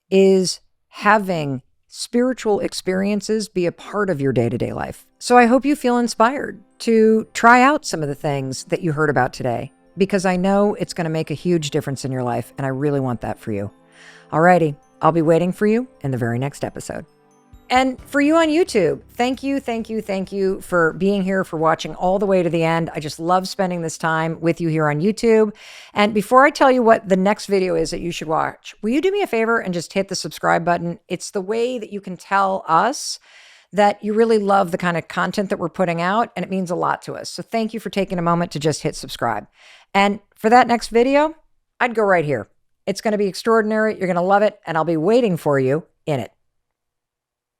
is having spiritual experiences be a part of your day-to-day life. So I hope you feel inspired to try out some of the things that you heard about today, because I know it's going to make a huge difference in your life, and I really want that for you. Alrighty, I'll be waiting for you in the very next episode. And for you on YouTube, thank you for being here, for watching all the way to the end. I just love spending this time with you here on YouTube. And before I tell you what the next video is that you should watch, will you do me a favor and just hit the subscribe button? It's the way that you can tell us that you really love the kind of content that we're putting out, and it means a lot to us. So thank you for taking a moment to just hit subscribe. And for that next video, I'd go right here. It's going to be extraordinary. You're going to love it, and I'll be waiting for you in it.